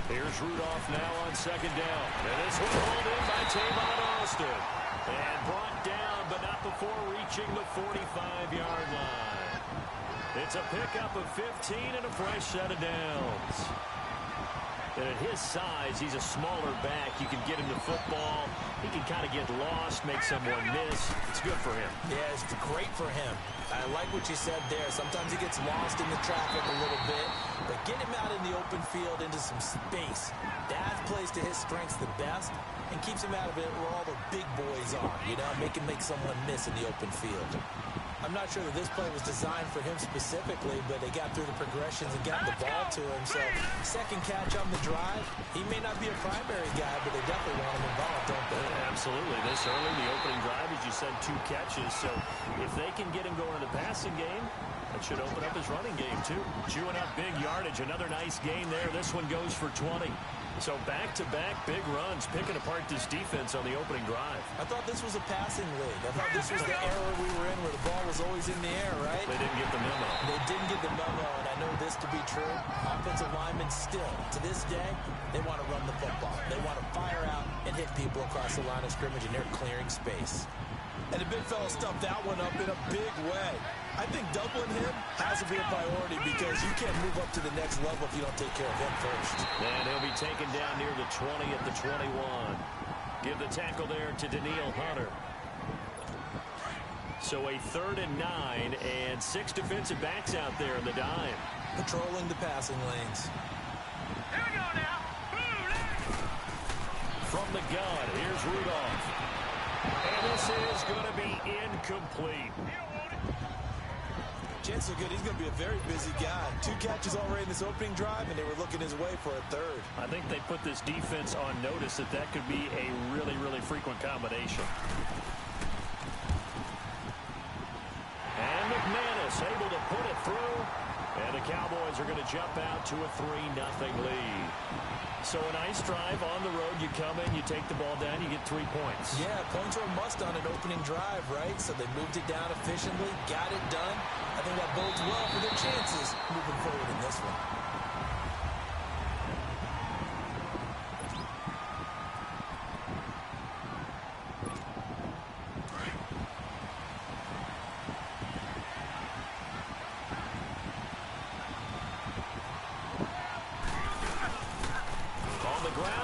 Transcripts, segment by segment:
Here's Rudolph now on second down. And this one hauled in by Tavon Austin. And brought down, but not before reaching the 45-yard line. It's a pickup of 15 and a fresh set of downs. And at his size, he's a smaller back. You can get him the football. He can kind of get lost, make someone miss. It's good for him. Yeah, it's great for him. I like what you said there. Sometimes he gets lost in the traffic a little bit, but get him out in the open field into some space. That plays to his strengths the best and keeps him out of it where all the big boys are, you know, make someone miss in the open field. I'm not sure that this play was designed for him specifically, but they got through the progressions and got the ball to him. So, second catch on the drive. He may not be a primary guy, but they definitely want him involved, don't they? Absolutely. This early in the opening drive, as you said, 2 catches. So, if they can get him going in the passing game, that should open up his running game, too. Chewing up big yardage. Another nice gain there. This one goes for 20. So back-to-back big runs, picking apart this defense on the opening drive. I thought this was a passing league. I thought this was the era we were in where the ball was always in the air, right? They didn't get the memo. They didn't get the memo, and I know this to be true. Offensive linemen still, to this day, they want to run the football. They want to fire out and hit people across the line of scrimmage, and they're clearing space. And the big fella stuffed that one up in a big way. I think doubling him has to be a priority because you can't move up to the next level if you don't take care of him first. And he'll be taken down near the 20 at the 21. Give the tackle there to Daniil Hunter. So a 3rd and 9 and 6 defensive backs out there in the dime. Patrolling the passing lanes. Here we go now. From the gun, here's Rudolph. And this is going to be incomplete. Chances are good he's going to be a very busy guy. 2 catches already in this opening drive, and they were looking his way for a 3rd. I think they put this defense on notice that that could be a really, really frequent combination. And McManus able to put it through. And the Cowboys are going to jump out to a 3-0 lead. So a nice drive on the road. You come in, you take the ball down, you get 3 points. Yeah, points were a must on an opening drive, right? So they moved it down efficiently, got it done. I think that bodes well for their chances moving forward in this one.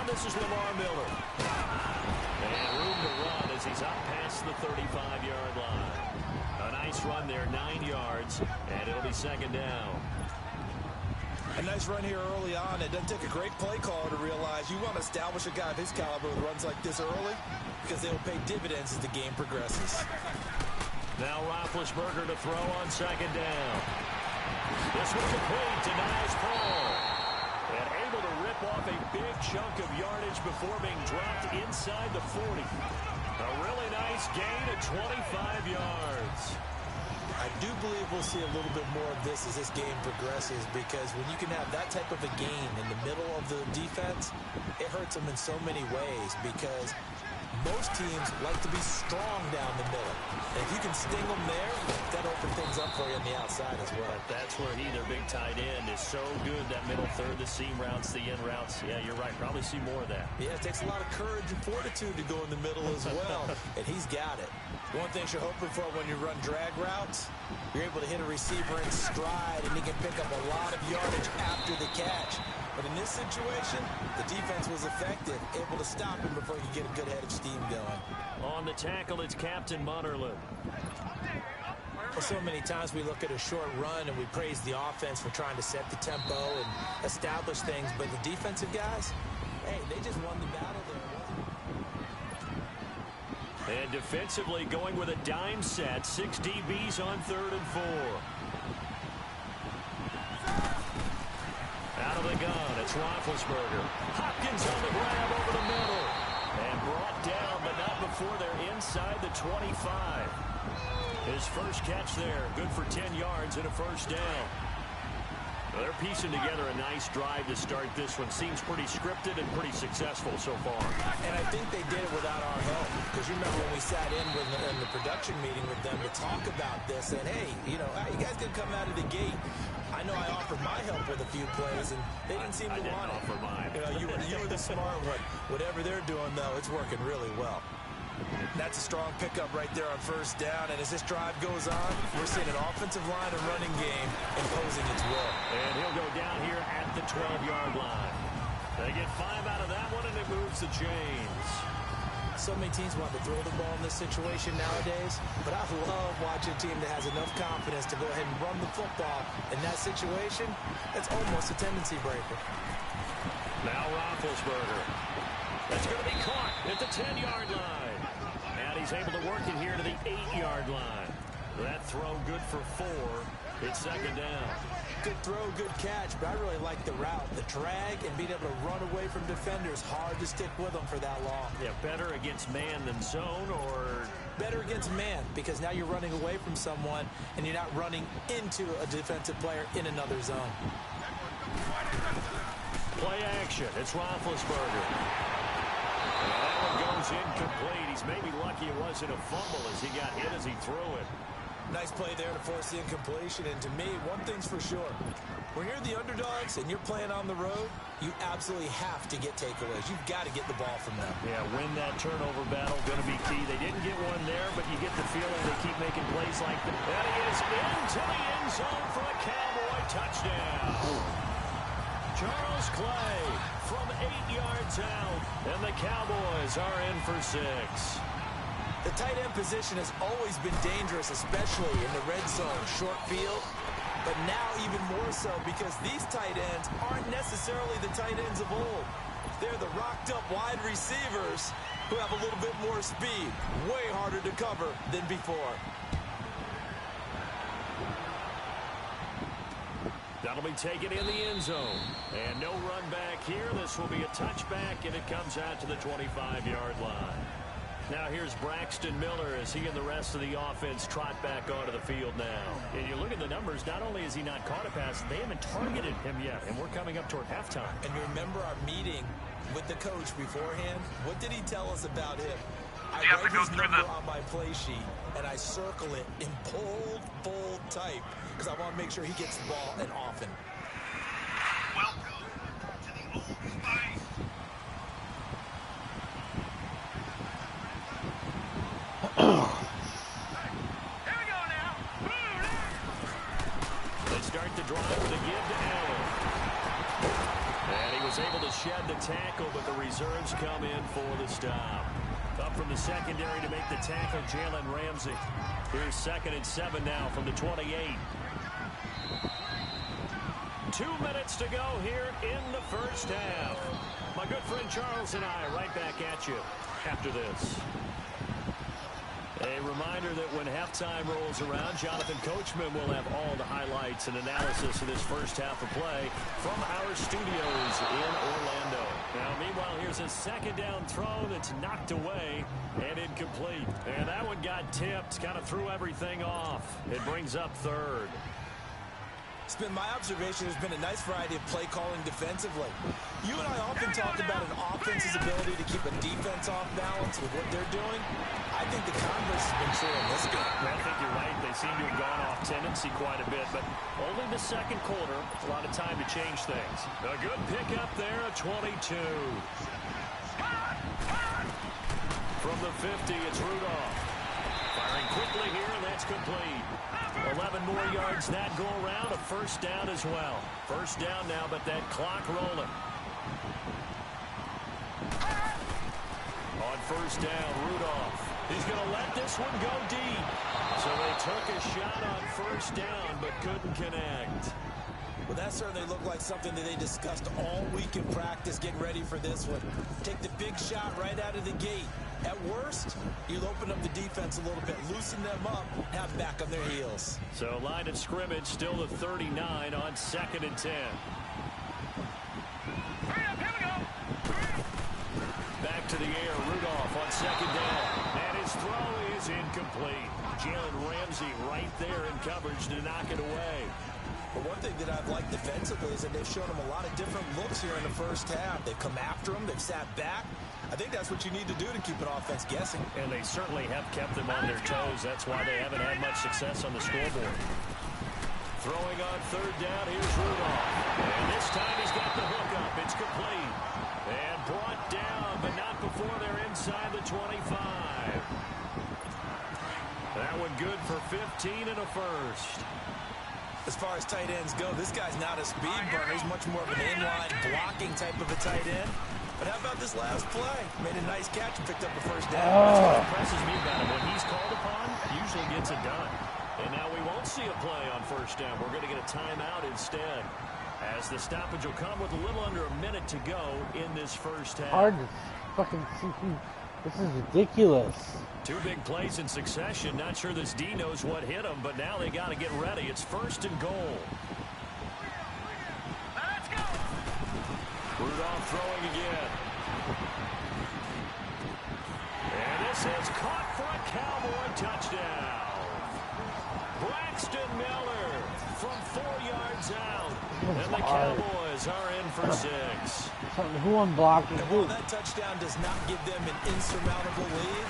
This is Lamar Miller. And room to run as he's up past the 35-yard line. A nice run there, 9 yards, and it'll be 2nd down. A nice run here early on. It doesn't take a great play caller to realize you want to establish a guy of his caliber with runs like this early because they will pay dividends as the game progresses. Now Roethlisberger to throw on 2nd down. This one's complete to Niles Paul. And able to rip off a big chunk of yardage before being dropped inside the 40. A really nice gain of 25 yards. I do believe we'll see a little bit more of this as this game progresses because when you can have that type of a gain in the middle of the defense, it hurts them in so many ways because most teams like to be strong down the middle. And if you can sting them there, that opens things up for you on the outside as well. But that's where he, their big tight end, is so good, that middle third, the seam routes, the in routes. Yeah, you're right. Probably see more of that. Yeah, it takes a lot of courage and fortitude to go in the middle as well, and he's got it. One thing you're hoping for when you run drag routes, you're able to hit a receiver in stride, and he can pick up a lot of yardage after the catch. But in this situation, the defense was effective, able to stop him before he could get a good head of steam going. On the tackle, it's Captain Munnerlyn. Well, so many times we look at a short run and we praise the offense for trying to set the tempo and establish things, but the defensive guys, hey, they just won the battle there. And defensively going with a dime set, 6 DBs on 3rd and 4. Out of the gun, it's Roethlisberger. Hopkins on the grab over the middle. And brought down, but not before they're inside the 25. His first catch there, good for 10 yards and a 1st down. Well, they're piecing together a nice drive to start this one. Seems pretty scripted and pretty successful so far. And I think they did it without our help. Because you remember when we sat in the production meeting with them to talk about this, and hey, you know, you guys can come out of the gate. I know I offered my help with a few plays, and they didn't seem to want it. Offer mine. You know, you the smart one. Whatever they're doing, though, it's working really well. That's a strong pickup right there on first down, and as this drive goes on, we're seeing an offensive line and running game imposing its will. And he'll go down here at the 12-yard line. They get 5 out of that one, and it moves the chains. So many teams want to throw the ball in this situation nowadays, but I love watching a team that has enough confidence to go ahead and run the football. In that situation, it's almost a tendency breaker. Now Roethlisberger. That's going to be caught at the 10-yard line. And he's able to work it here to the 8-yard line. That throw good for 4. It's second down. Good throw, good catch, but I really like the route. The drag and being able to run away from defenders. Hard to stick with them for that long. Yeah, better against man than zone, or... Better against man, because now you're running away from someone and you're not running into a defensive player in another zone. Play action. It's Roethlisberger. And that one goes incomplete. He's maybe lucky it wasn't a fumble as he got hit as he threw it. Nice play there to force the incompletion. And to me, one thing's for sure. When you're the underdogs and you're playing on the road, you absolutely have to get takeaways. You've got to get the ball from them. Yeah, win that turnover battle. Going to be key. They didn't get one there, but you get the feeling they keep making plays like that. And he is into the end zone for a Cowboy touchdown. Charles Clay from 8 yards out, and the Cowboys are in for 6. The tight end position has always been dangerous, especially in the red zone, short field, but now even more so because these tight ends aren't necessarily the tight ends of old. They're the rocked-up wide receivers who have a little bit more speed, way harder to cover than before. That'll be taken in the end zone. And no run back here. This will be a touchback, and it comes out to the 25-yard line. Now here's Braxton Miller as he and the rest of the offense trot back onto the field now. And you look at the numbers, not only has he not caught a pass, they haven't targeted him yet, and we're coming up toward halftime. And remember our meeting with the coach beforehand? What did he tell us about him? I write his number on my play sheet, and I circle it in bold type because I want to make sure he gets the ball and often. Welcome to the old spice. Here we go now. They start the drive with a give to Allen. And he was able to shed the tackle, but the reserves come in for the stop. Up from the secondary to make the tackle, Jalen Ramsey. Here's 2nd and 7 now from the 28. 2 minutes to go here in the first half. My good friend Charles and I right back at you after this. A reminder that when halftime rolls around, Jonathan Coachman will have all the highlights and analysis of this first half of play from our studios in Orlando. Now, meanwhile, here's a second down throw that's knocked away and incomplete. And that one got tipped, kind of threw everything off. It brings up 3rd. It's been my observation there's been a nice variety of play calling defensively. You and I often talk about an offense's ability to keep a defense off balance with what they're doing. I think the converse has been true in this game. I think you're right. They seem to have gone off tendency quite a bit, but only the second quarter. A lot of time to change things. A good pickup there, a 22. From the 50, it's Rudolph. Firing quickly here, and that's complete. 11 more yards that go around, a first down as well. First down now, but that clock rolling. On first down, Rudolph. He's going to let this one go deep. So they took a shot on first down, but couldn't connect. Well, that certainly looked like something that they discussed all week in practice, getting ready for this one. Take the big shot right out of the gate. At worst, you'll open up the defense a little bit, loosen them up, have them back on their heels. So line of scrimmage still the 39 on 2nd and 10. Hurry up, here we go. Back to the air, Rudolph on 2nd down. And his throw is incomplete. Jalen Ramsey right there in coverage to knock it away. But one thing that I've liked defensively is that they've shown him a lot of different looks here in the first half. They've come after him. They've sat back. I think that's what you need to do to keep an offense guessing. And they certainly have kept them on their toes. That's why they haven't had much success on the scoreboard. Throwing on 3rd down, here's Rudolph. And this time he's got the hook up. It's complete. And 15 and a first. As far as tight ends go, this guy's not a speed burner. He's much more of an inline blocking type of a tight end. But how about this last play? Made a nice catch and picked up a first down. That's what impresses me about him. When he's called upon, he usually gets it done. And now we won't see a play on first down. We're going to get a timeout instead, as the stoppage will come with a little under a minute to go in this first half. Hard to fucking see. This is ridiculous. Two big plays in succession. Not sure this D knows what hit him, but now they got to get ready. It's first and goal. Let's go. Rudolph throwing again. And this is caught for a Cowboy touchdown. Braxton Miller from 4 yards out. And the Cowboys are in for 6. Who unblocking and who? while that touchdown does not give them an insurmountable lead,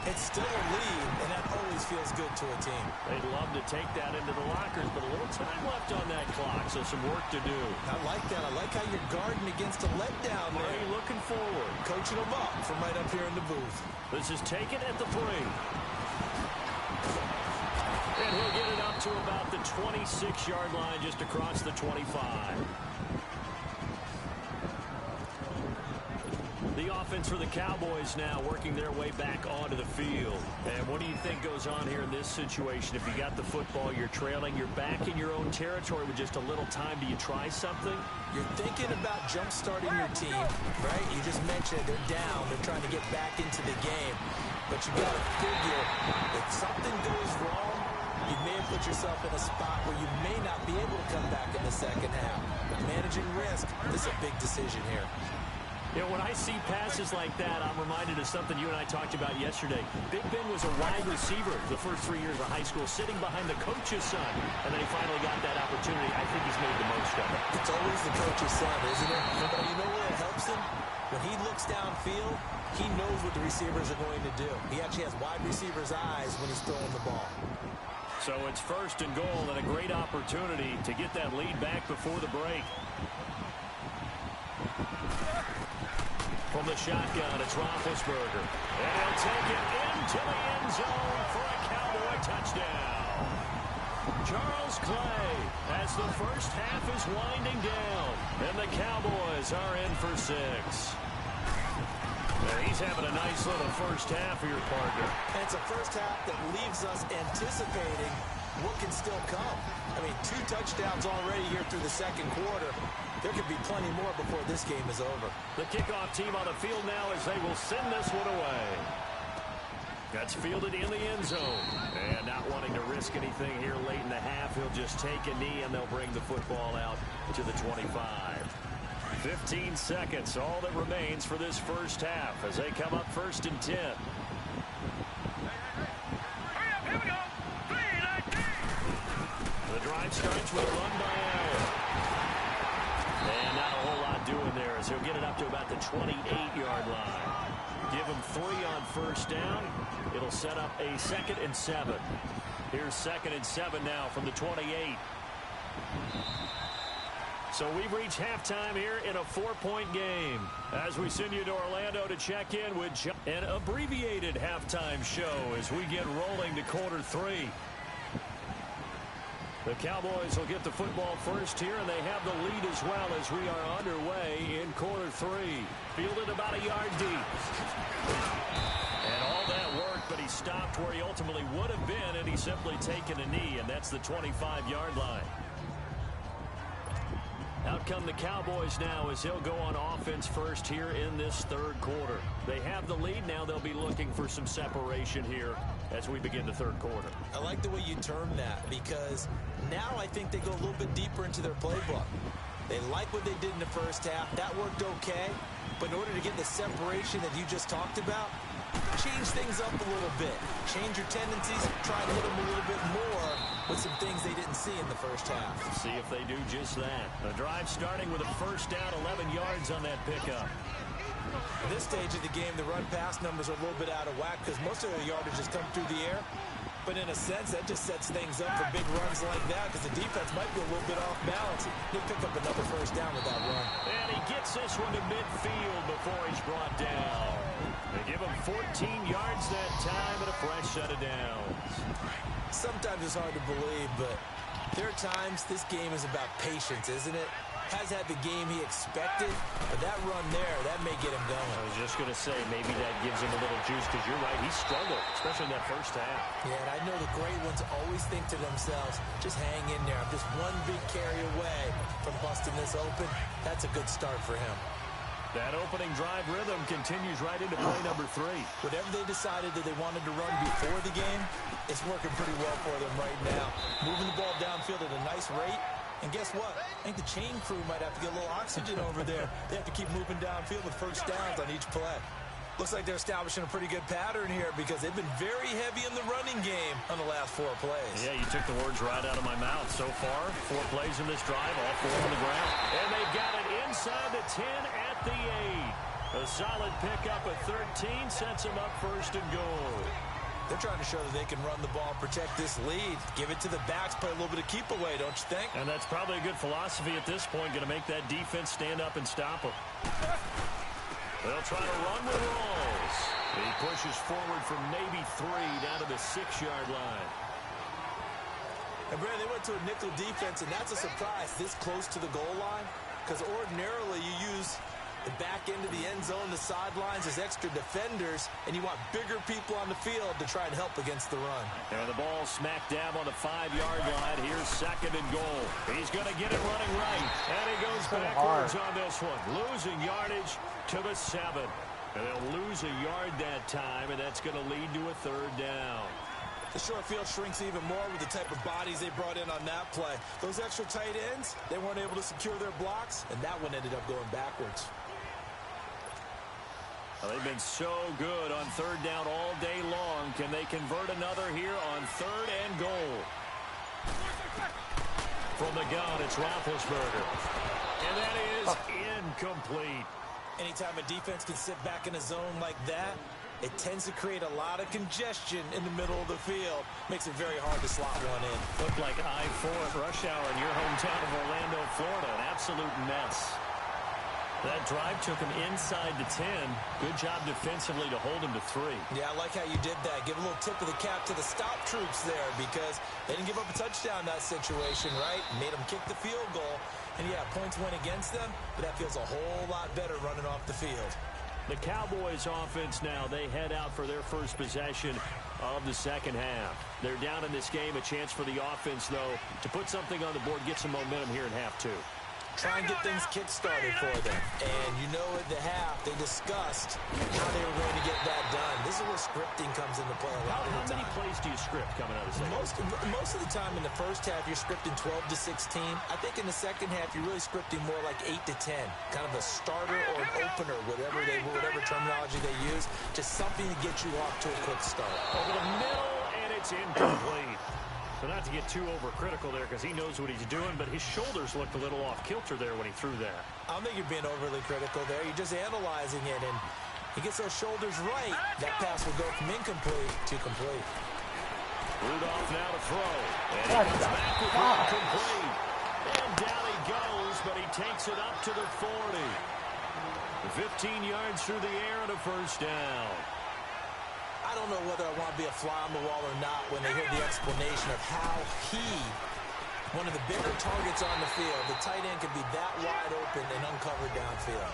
it's still a lead, and that always feels good to a team. They'd love to take that into the lockers, but a little time left on that clock, so some work to do. I like that. I like how you're guarding against a letdown there. Murray looking forward. Coaching them up from right up here in the booth. This is taken at the 3. And he'll get it up to about the 26-yard line, just across the 25. The offense for the Cowboys now working their way back onto the field. And what do you think goes on here in this situation? If you got the football, you're trailing, you're back in your own territory with just a little time. Do you try something? You're thinking about jump-starting your team, right? You just mentioned they're down. They're trying to get back into the game. But you got to figure if something goes wrong, you may have put yourself in a spot where you may not be able to come back in the second half. Managing risk, this is a big decision here. You know, when I see passes like that, I'm reminded of something you and I talked about yesterday. Big Ben was a wide receiver the first 3 years of high school, sitting behind the coach's son, and then he finally got that opportunity. I think he's made the most of it. It's always the coach's son, isn't it? But you know where it helps him? When he looks downfield, he knows what the receivers are going to do. He actually has wide receivers' eyes when he's throwing the ball. So it's first and goal, and a great opportunity to get that lead back before the break. From the shotgun, it's Roethlisberger. And he'll take it into the end zone for a Cowboy touchdown. Charles Clay, as the first half is winding down, and the Cowboys are in for 6. He's having a nice little first half for your partner. And it's a first half that leaves us anticipating what can still come. I mean, 2 touchdowns already here through the second quarter. There could be plenty more before this game is over. The kickoff team on the field now as they will send this one away. That's fielded in the end zone. And not wanting to risk anything here late in the half, he'll just take a knee and they'll bring the football out to the 25. 15 seconds, all that remains for this first half as they come up first and 10. Hurry up, here we go. 3-19. The drive starts with a run by Allen. And not a whole lot doing there as he'll get it up to about the 28-yard line. Give him 3 on first down. It'll set up a 2nd and 7. Here's 2nd and 7 now from the 28. So we've reached halftime here in a 4-point game. As we send you to Orlando to check in with an abbreviated halftime show as we get rolling to quarter 3. The Cowboys will get the football first here, and they have the lead as well as we are underway in quarter 3. Fielded about a yard deep. And all that work, but he stopped where he ultimately would have been, and he's simply taken a knee, and that's the 25-yard line. Out come the Cowboys now as he'll go on offense first here in this third quarter. They have the lead now. They'll be looking for some separation here as we begin the third quarter. I like the way you term that because now I think they go a little bit deeper into their playbook. They like what they did in the first half. That worked okay. But in order to get the separation that you just talked about, change things up a little bit. Change your tendencies. Try to hit them a little bit more with some things they didn't see in the first half. See if they do just that. A drive starting with a first down, 11 yards on that pickup. At this stage of the game, the run-pass numbers are a little bit out of whack because most of the yardage has come through the air. But in a sense, that just sets things up for big runs like that because the defense might be a little bit off balance. He'll pick up another first down with that run. And he gets this one to midfield before he's brought down. They give him 14 yards that time and a fresh set of downs. Sometimes it's hard to believe, but there are times this game is about patience, isn't it? Has had the game he expected, but that run there, that may get him going. I was just going to say, maybe that gives him a little juice, because you're right, he struggled, especially in that first half. Yeah, and I know the great ones always think to themselves, just hang in there. I'm just one big carry away from busting this open. That's a good start for him. That opening drive rhythm continues right into play number 3. Whatever they decided that they wanted to run before the game, it's working pretty well for them right now. Moving the ball downfield at a nice rate. And guess what? I think the chain crew might have to get a little oxygen over there. They have to keep moving downfield with first downs on each play. Looks like they're establishing a pretty good pattern here because they've been very heavy in the running game on the last 4 plays. Yeah, you took the words right out of my mouth. So far, 4 plays in this drive, all 4 on the ground. And they've got it inside the 10 at the 8. A solid pickup at 13 sets them up first and goal. They're trying to show that they can run the ball, protect this lead. Give it to the backs, play a little bit of keep away, don't you think? And that's probably a good philosophy at this point, going to make that defense stand up and stop them. They'll try to run with Rawls. He pushes forward from maybe 3 down to the 6-yard line. And Brad, they went to a nickel defense, and that's a surprise this close to the goal line, because ordinarily you use the back end of the end zone, the sidelines as extra defenders, and you want bigger people on the field to try and help against the run. And the ball smack dab on the 5-yard line. Here's 2nd and goal. He's going to get it running right, and he goes backwards on this one, losing yardage to the 7. And they'll lose a yard that time, and that's going to lead to a 3rd down. The short field shrinks even more with the type of bodies they brought in on that play. Those extra tight ends, they weren't able to secure their blocks, and that one ended up going backwards. Well, they've been so good on 3rd down all day long. Can they convert another here on 3rd and goal? From the gun, it's Roethlisberger. And that is incomplete. Anytime a defense can sit back in a zone like that, it tends to create a lot of congestion in the middle of the field. Makes it very hard to slot one in. Looked like I-4 at rush hour in your hometown of Orlando, Florida. An absolute mess. That drive took him inside the 10. Good job defensively to hold him to 3. Yeah, I like how you did that. Give a little tip of the cap to the stop troops there because they didn't give up a touchdown in that situation, right? Made them kick the field goal. And, yeah, points went against them, but that feels a whole lot better running off the field. The Cowboys offense now, they head out for their first possession of the 2nd half. They're down in this game. A chance for the offense, though, to put something on the board, get some momentum here in half 2. Try and get things kick-started for them. And you know at the half, they discussed how they were going to get that done. This is where scripting comes into play a lot of the time. How many plays do you script coming out of the second? Most of the time in the first half, you're scripting 12 to 16. I think in the second half, you're really scripting more like 8 to 10. Kind of a starter or an opener, whatever terminology they use. Just something to get you off to a quick start. Over the middle, and it's incomplete. So not to get too overcritical there because he knows what he's doing, but his shoulders looked a little off-kilter there when he threw that. I don't think you're being overly critical there. You're just analyzing it, and he gets those shoulders right. That pass will go from incomplete to complete. Rudolph now to throw. And he comes back with incomplete. And down he goes, but he takes it up to the 40. 15 yards through the air and a first down. I don't know whether I want to be a fly on the wall or not when they hear the explanation of how one of the bigger targets on the field, the tight end could be that wide open and uncovered downfield.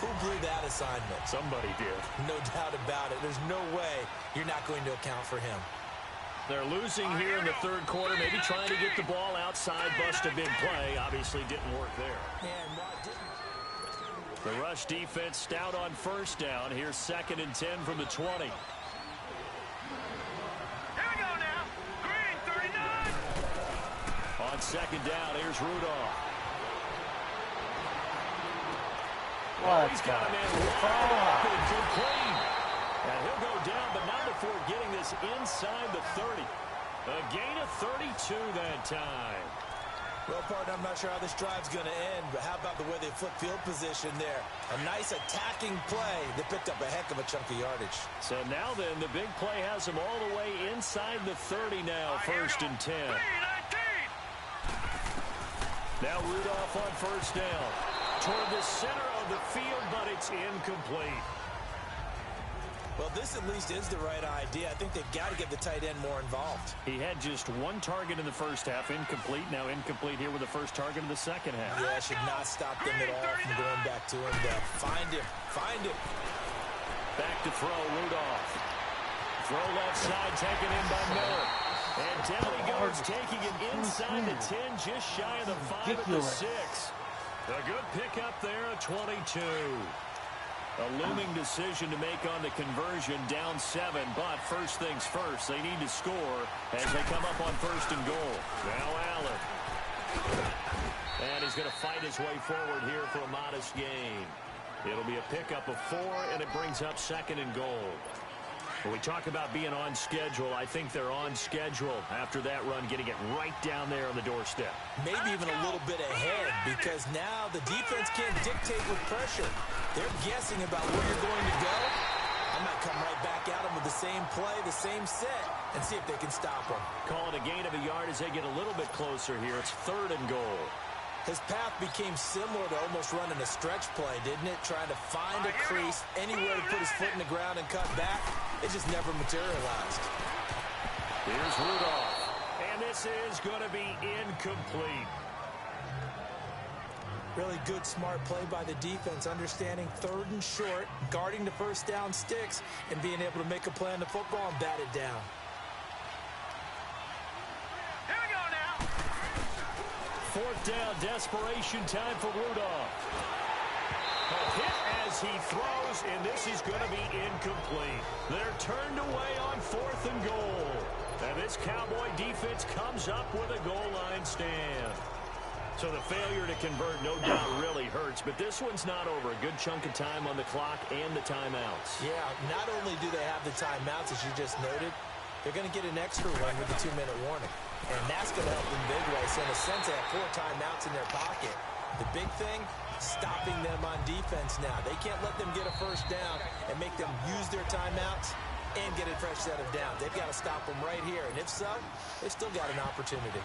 Who blew that assignment? Somebody did. No doubt about it. There's no way you're not going to account for him. They're losing here in the 3rd quarter, maybe trying to get the ball outside, bust a big play. Obviously didn't work there. The rush defense stout on first down. Here's 2nd and 10 from the 20. On 2nd down, here's Rudolph. He's got a man wide open, complete. And he'll go down, but not before getting this inside the 30. A gain of 32 that time. Well, partner, I'm not sure how this drive's going to end, but how about the way they flip field position there? A nice attacking play that picked up a heck of a chunk of yardage. So now then, the big play has them all the way inside the 30 now, 1st and 10. Now Rudolph on first down. Toward the center of the field, but it's incomplete. Well, this at least is the right idea. I think they've got to get the tight end more involved. He had just one target in the first half, incomplete. Now incomplete here with the first target in the second half. Yeah, should not stop them at all from going back to him. Find him. Find him. Back to throw, Rudolph. Throw left side, taken in by Miller. And down he goes, taking it inside the 10, just shy of the 5 at the 6. A good pickup there, a 22. A looming decision to make on the conversion, down 7. But first things first, they need to score as they come up on first and goal. Now Allen. And he's going to fight his way forward here for a modest gain. It'll be a pickup of 4, and it brings up second and goal. When we talk about being on schedule, I think they're on schedule after that run, getting it right down there on the doorstep. Maybe even a little bit ahead, because now the defense can't dictate with pressure. They're guessing about where you're going to go. I might come right back at them with the same play, the same set, and see if they can stop them. Call it a gain of a yard as they get a little bit closer here. It's third and goal. His path became similar to almost running a stretch play, didn't it? Trying to find a crease, anywhere to put his foot in the ground and cut back. It just never materialized. Here's Rudolph. And this is going to be incomplete. Really good, smart play by the defense, understanding third and short, guarding the first down sticks, and being able to make a play on the football and bat it down. Here we go now. Fourth down, desperation time for Rudolph. A hit as he throws, and this is going to be incomplete. They're turned away on fourth and goal. And this Cowboy defense comes up with a goal line stand. So the failure to convert, no doubt, really hurts. But this one's not over. A good chunk of time on the clock and the timeouts. Yeah, not only do they have the timeouts, as you just noted, they're going to get an extra one with the 2-minute warning. And that's going to help them big way. So in a sense, they have 4 timeouts in their pocket. The big thing, stopping them on defense now. They can't let them get a first down and make them use their timeouts and get a fresh set of downs. They've got to stop them right here. And if so, they've still got an opportunity.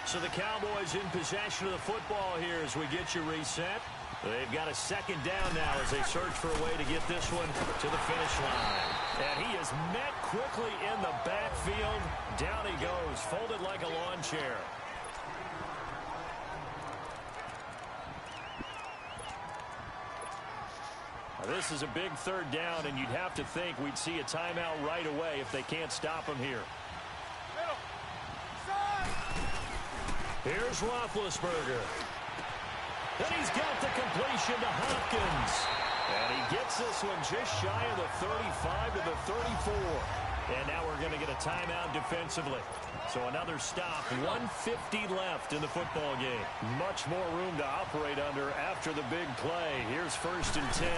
So the Cowboys in possession of the football here as we get you reset. They've got a second down now as they search for a way to get this one to the finish line. And he is met quickly in the backfield. Down he goes, folded like a lawn chair. Now, this is a big third down, and you'd have to think we'd see a timeout right away if they can't stop him here. Here's Roethlisberger. Then he's got the completion to Hopkins. And he gets this one just shy of the 35 to the 34. And now we're going to get a timeout defensively. So another stop, 1:50 left in the football game. Much more room to operate under after the big play. Here's first and 10.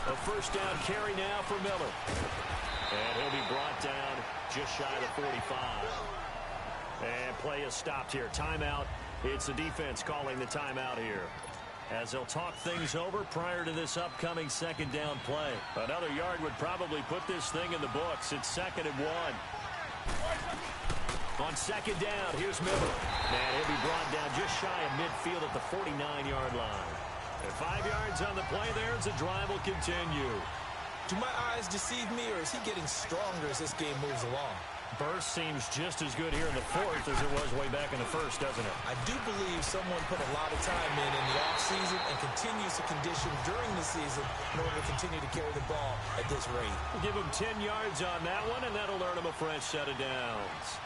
A first down carry now for Miller. And he'll be brought down just shy of the 45. And play is stopped here. Timeout. It's the defense calling the timeout here, as they'll talk things over prior to this upcoming second down play. Another yard would probably put this thing in the books. It's second and 1. On second down, here's Miller. And he'll be brought down just shy of midfield at the 49-yard line. And 5 yards on the play there as the drive will continue. Do my eyes deceive me, or is he getting stronger as this game moves along? Burst seems just as good here in the fourth as it was way back in the first, doesn't it? I do believe someone put a lot of time in the offseason and continues to condition during the season in order to continue to carry the ball at this rate. We'll give him 10 yards on that one, and that'll earn him a fresh set of downs.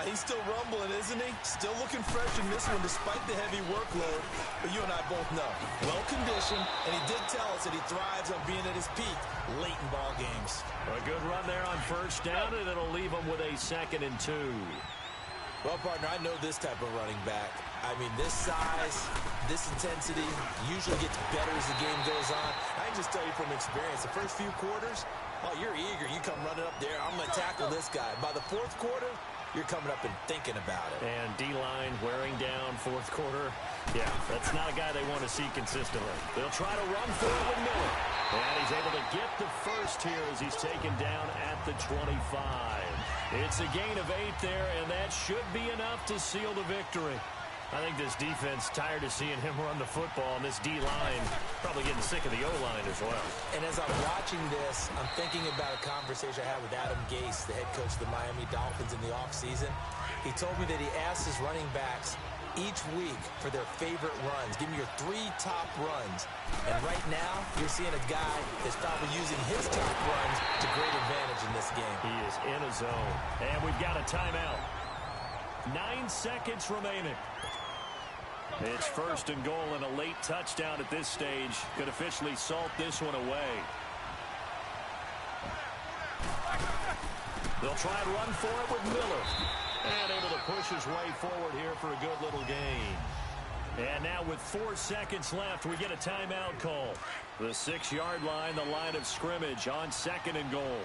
He's still rumbling, isn't he? Still looking fresh in this one despite the heavy workload. But you and I both know, well-conditioned, and he did tell us that he thrives on being at his peak late in ball games. A good run there on first down, and it'll leave him with a second and 2. Well, partner, I know this type of running back. I mean, this size, this intensity usually gets better as the game goes on. I can just tell you from experience, the first few quarters, oh, you're eager. You come running up there, I'm going to tackle this guy. By the fourth quarter, you're coming up and thinking about it. And D-line wearing down fourth quarter. Yeah, that's not a guy they want to see consistently. They'll try to run for it with Miller. And he's able to get the first here as he's taken down at the 25. It's a gain of 8 there, and that should be enough to seal the victory. I think this defense tired of seeing him run the football, and this D-line probably getting sick of the O-line as well. And as I'm watching this, I'm thinking about a conversation I had with Adam Gase, the head coach of the Miami Dolphins in the offseason. He told me that he asked his running backs each week for their favorite runs. Give me your 3 top runs. And right now, you're seeing a guy that's probably using his top runs to great advantage in this game. He is in a zone. And we've got a timeout. 9 seconds remaining. It's 1st and goal, and a late touchdown at this stage could officially salt this one away. They'll try and run for it with Miller. And able to push his way forward here for a good little gain. And now with 4 seconds left, we get a timeout call. The 6-yard line, the line of scrimmage on 2nd and goal.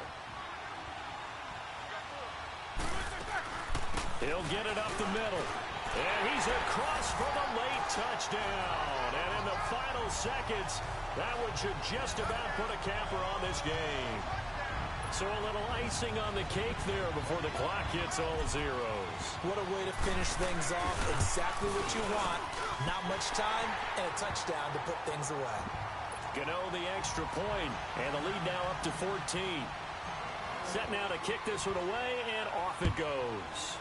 He'll get it up the middle. And he's across for the late touchdown. And in the final seconds, that one should just about put a capper on this game. So a little icing on the cake there before the clock hits all zeros. What a way to finish things off. Exactly what you want. Not much time and a touchdown to put things away. Gano the extra point, and the lead now up to 14. Set now to kick this one away, and off it goes.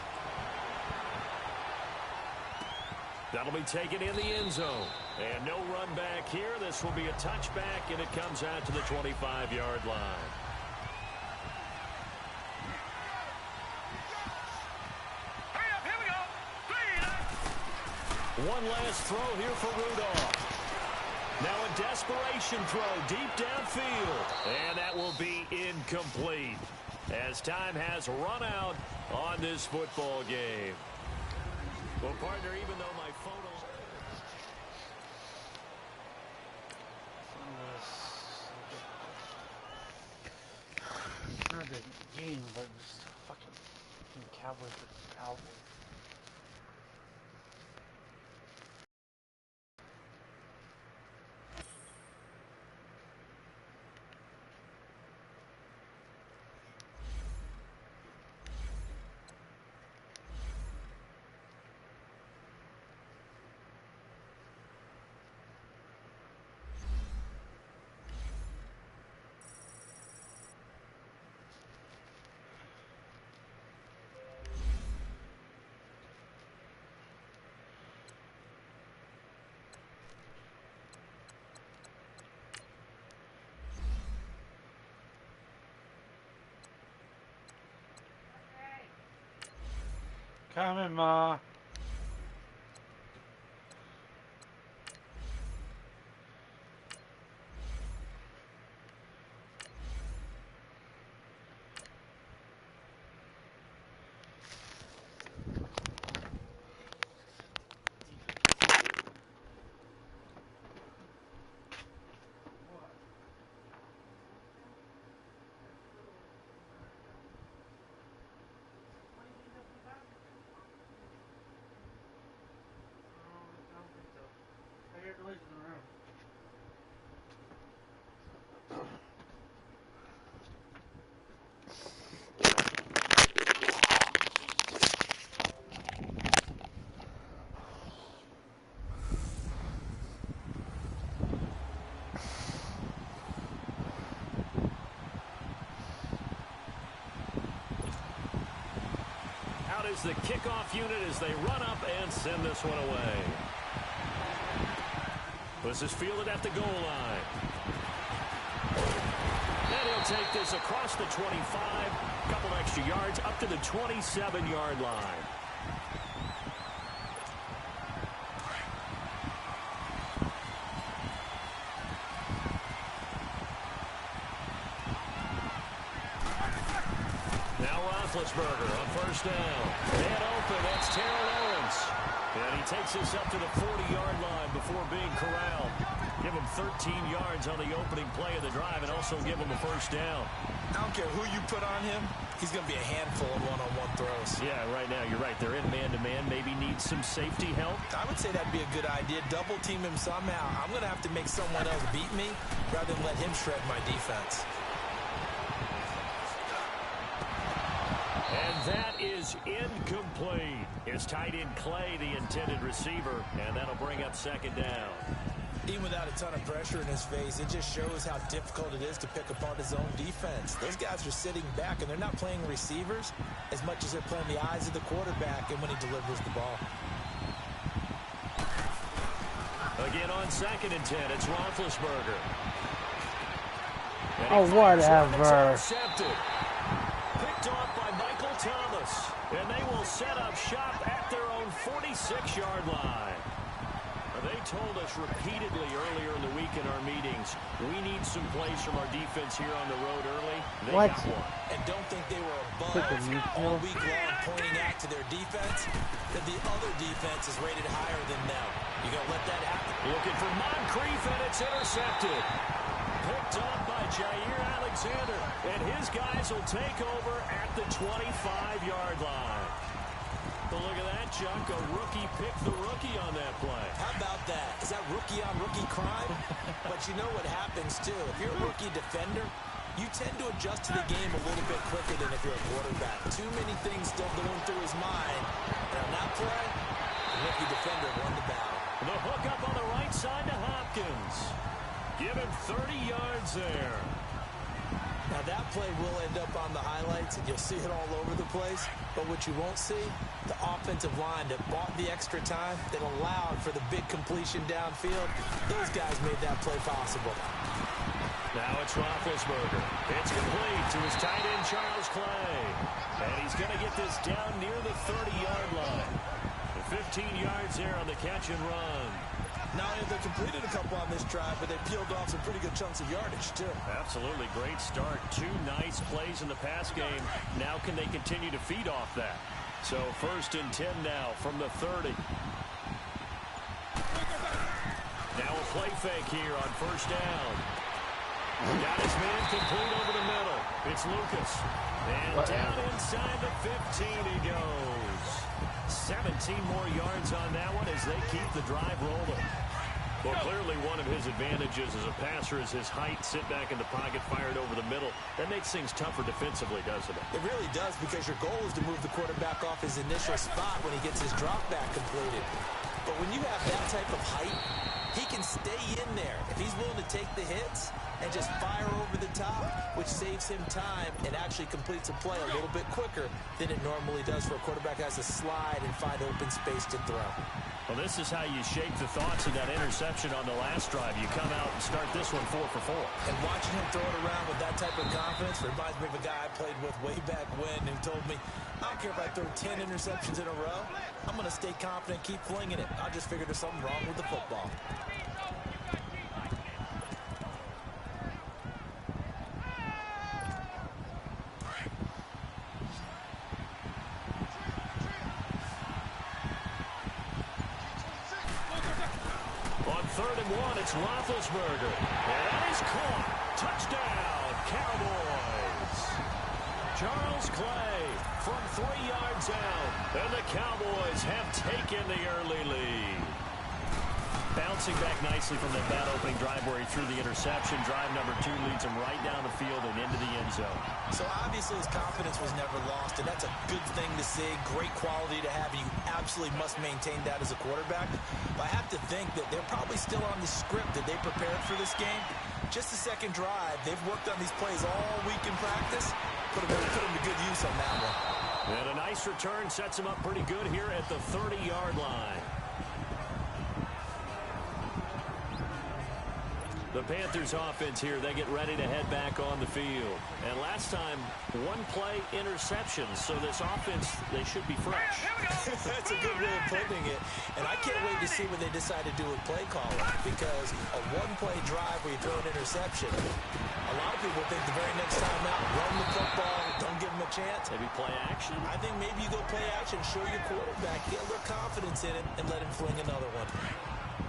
That'll be taken in the end zone. And no run back here. This will be a touchback, and it comes out to the 25-yard line. One last throw here for Rudolph. Now a desperation throw deep downfield. And that will be incomplete as time has run out on this football game. Well, partner, even though my photo... It's not the game, but just fucking Cowboys versus Cowboys. Coming, Ma. Out is the kickoff unit as they run up and send this one away. This is fielded at the goal line. And he'll take this across the 25, a couple extra yards up to the 27-yard line. Roethlisberger on first down. And open, that's Terrell Owens. And he takes this up to the 40-yard line before being corralled. Give him 13 yards on the opening play of the drive and also give him a first down. I don't care who you put on him. He's going to be a handful of one-on-one throws. Yeah, right now, you're right. They're in man-to-man. Maybe need some safety help. I would say that'd be a good idea. Double team him somehow. I'm going to have to make someone else beat me rather than let him shred my defense. And that is incomplete. It's tight end Clay, the intended receiver, and that'll bring up second down. Even without a ton of pressure in his face, it just shows how difficult it is to pick apart his own defense. Those guys are sitting back, and they're not playing receivers as much as they're playing the eyes of the quarterback and when he delivers the ball. Again on 2nd and 10, it's Roethlisberger. Oh, whatever. Intercepted. Picked off by Michael Thomas. And they will set up shop at their own 46-yard line. They told us repeatedly earlier in the week in our meetings, we need some plays from our defense here on the road early. They got one. And don't think they were above all week long pointing out to their defense that the other defense is rated higher than them. You gonna let that happen? Looking for Moncrief, and it's intercepted. Picked up by Jair Alexander, and his guys will take over at the 25-yard line. But look at that, Chuck. A rookie picked the rookie on that play. How about that? Is that rookie-on-rookie crime? But you know what happens, too. If you're a rookie defender, you tend to adjust to the game a little bit quicker than if you're a quarterback. Too many things still going through his mind. And on that play, the rookie defender won the battle. The hook up on the right side to Hopkins. Give him 30 yards there. Now, that play will end up on the highlights, and you'll see it all over the place. But what you won't see, the offensive line that bought the extra time, that allowed for the big completion downfield, those guys made that play possible. Now it's Roethlisberger. It's complete to his tight end, Charles Clay. And he's going to get this down near the 30-yard line. 15 yards there on the catch and run. Not only have they completed a couple on this drive, but they peeled off some pretty good chunks of yardage, too. Absolutely. Great start. 2 nice plays in the pass game. Now can they continue to feed off that? So 1st and 10 now from the 30. Now a play fake here on 1st down. Got his man complete over the middle. It's Lucas. And down inside the 15 he goes. 17 more yards on that one as they keep the drive rolling. Well, clearly one of his advantages as a passer is his height, sit back in the pocket, fired over the middle. That makes things tougher defensively, doesn't it? It really does, because your goal is to move the quarterback off his initial spot when he gets his drop back completed. But when you have that type of height, he can stay in there if he's willing to take the hits and just fire over the top, which saves him time and actually completes a play a little bit quicker than it normally does for a quarterback who has to slide and find open space to throw. Well, this is how you shake the thoughts of that interception on the last drive. You come out and start this one 4 for 4. And watching him throw it around with that type of confidence reminds me of a guy I played with way back when who told me, I don't care if I throw 10 interceptions in a row. I'm going to stay confident, keep flinging it. I just figured there's something wrong with the football. On 3rd and 1, it's Roethlisberger. And that is caught. Touchdown, Cowboys. Charles Clay from 3 yards out. And the Cowboys have taken the early lead. Bouncing back nicely from that bad opening drive where he threw the interception. Drive number 2 leads him right down the field and into the end zone. So obviously his confidence was never lost, and that's a good thing to see. Great quality to have. You absolutely must maintain that as a quarterback. But I have to think that they're probably still on the script that they prepared for this game. Just the second drive. They've worked on these plays all week in practice. Put them to good use on that one. And a nice return sets him up pretty good here at the 30-yard line. The Panthers offense here, they get ready to head back on the field. And last time, 1 play interception. So this offense, they should be fresh. That's a good way of putting it. And I can't wait to see what they decide to do with play calling. Because a 1-play drive where you throw an interception, a lot of people think the very next time out, run the football, don't give them a chance. Maybe play action. I think maybe you go play action, show your quarterback, get a little confidence in him, and let him fling another one.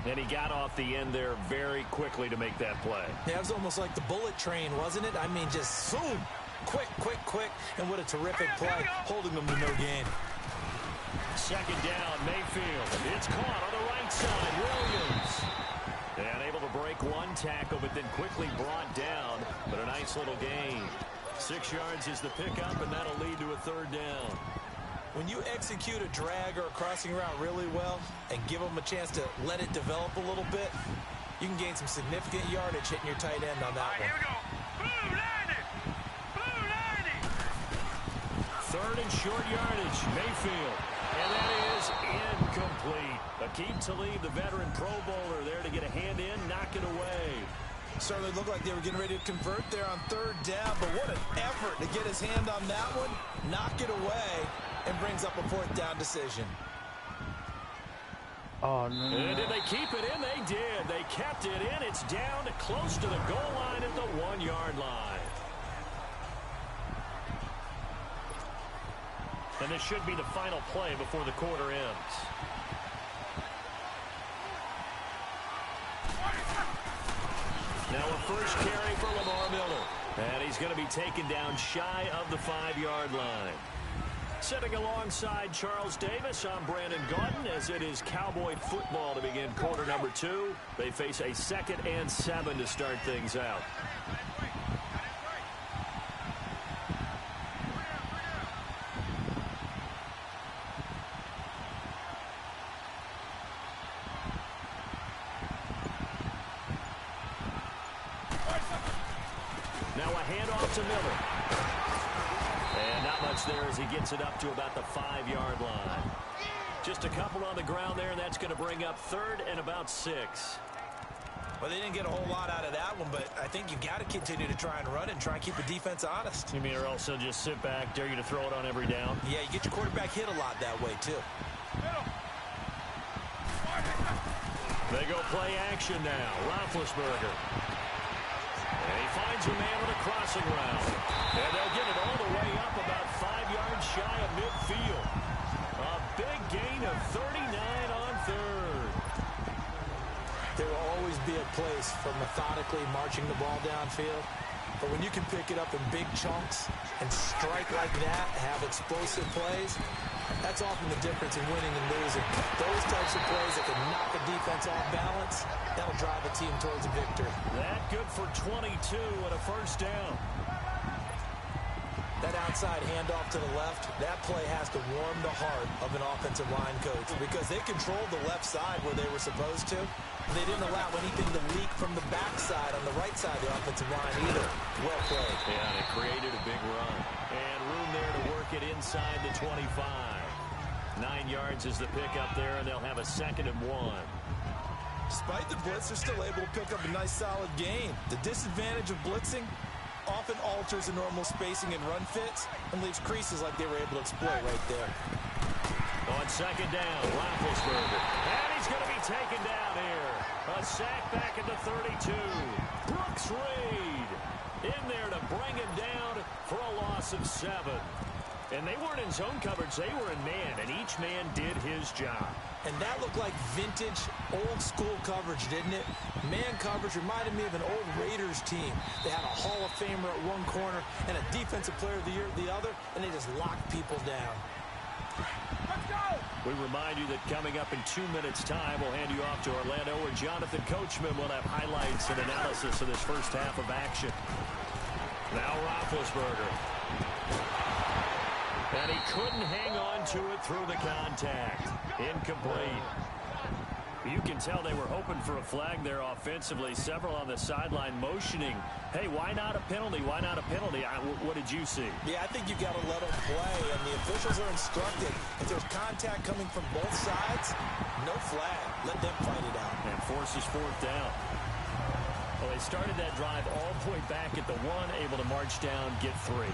And he got off the end there very quickly to make that play. Yeah, it was almost like the bullet train, wasn't it? I mean, just zoom, quick, quick, quick. And what a terrific play, holding them to no gain. 2nd down, Mayfield. It's caught on the right side, Williams. And able to break 1 tackle, but then quickly brought down. But a nice little gain. 6 yards is the pickup, and that'll lead to a 3rd down. When you execute a drag or a crossing route really well and give them a chance to let it develop a little bit, you can gain some significant yardage hitting your tight end on that one. Here we go. Blue 90. Blue 90. 3rd and short yardage. Mayfield. And that is incomplete. Aqib Talib, the veteran Pro Bowler, there to get a hand in, knock it away. Certainly looked like they were getting ready to convert there on 3rd down, but what an effort to get his hand on that one, knock it away, and brings up a 4th down decision. Oh, no. And did they keep it in? They did. They kept it in. It's down to close to the goal line at the 1-yard line. And this should be the final play before the quarter ends. Now a first carry for Lamar Miller. And he's going to be taken down shy of the 5-yard line. Sitting alongside Charles Davis, I'm Brandon Gaudin as it is Cowboy football to begin quarter number 2. They face a 2nd and 7 to start things out. Now a handoff to Miller. And not much there as he gets it up to about the 5-yard line. Just a couple on the ground there, and that's going to bring up 3rd and about 6. Well, they didn't get a whole lot out of that one, but I think you've got to continue to try and run it and try and keep the defense honest. You mean or else they'll just sit back, dare you to throw it on every down? Yeah, you get your quarterback hit a lot that way, too. They go play action now. Roethlisberger. And he finds a man with a crossing route. And they'll get it all the way up about 5 yards shy of midfield. A big gain of 39 on 3rd. There will always be a place for methodically marching the ball downfield. But when you can pick it up in big chunks and strike like that, have explosive plays, that's often the difference in winning and losing. Those types of plays that can knock a defense off balance, that'll drive a team towards a victory. That good for 22 and a first down. That outside handoff to the left, that play has to warm the heart of an offensive line coach because they controlled the left side where they were supposed to. They didn't allow anything to leak from the backside on the right side of the offensive line either. Well played. Yeah, and it created a big run. And room there to work it inside the 25. 9 yards is the pickup there, and they'll have a 2nd and 1. Despite the blitz, they're still able to pick up a nice solid gain. The disadvantage of blitzing often alters the normal spacing and run fits and leaves creases like they were able to exploit right there. On 2nd down, Roethlisberger. And he's going to be taken down here. A sack back at the 32. Brooks Reed in there to bring him down for a loss of 7. And they weren't in zone coverage. They were in man, and each man did his job. And that looked like vintage, old-school coverage, didn't it? Man coverage reminded me of an old Raiders team. They had a Hall of Famer at one corner and a Defensive Player of the Year at the other, and they just locked people down. Let's go! We remind you that coming up in 2 minutes' time, we'll hand you off to Orlando, where Jonathan Coachman will have highlights and analysis of this first half of action. Now Roethlisberger. And he couldn't hang on to it through the contact. Incomplete. You can tell they were hoping for a flag there offensively. Several on the sideline motioning, hey, why not a penalty? Why not a penalty? What did you see? Yeah, I think you got to let them play, and the officials are instructed. If there's contact coming from both sides, no flag. Let them fight it out. And forces 4th down. Well, they started that drive all the way back at the 1, able to march down, get 3.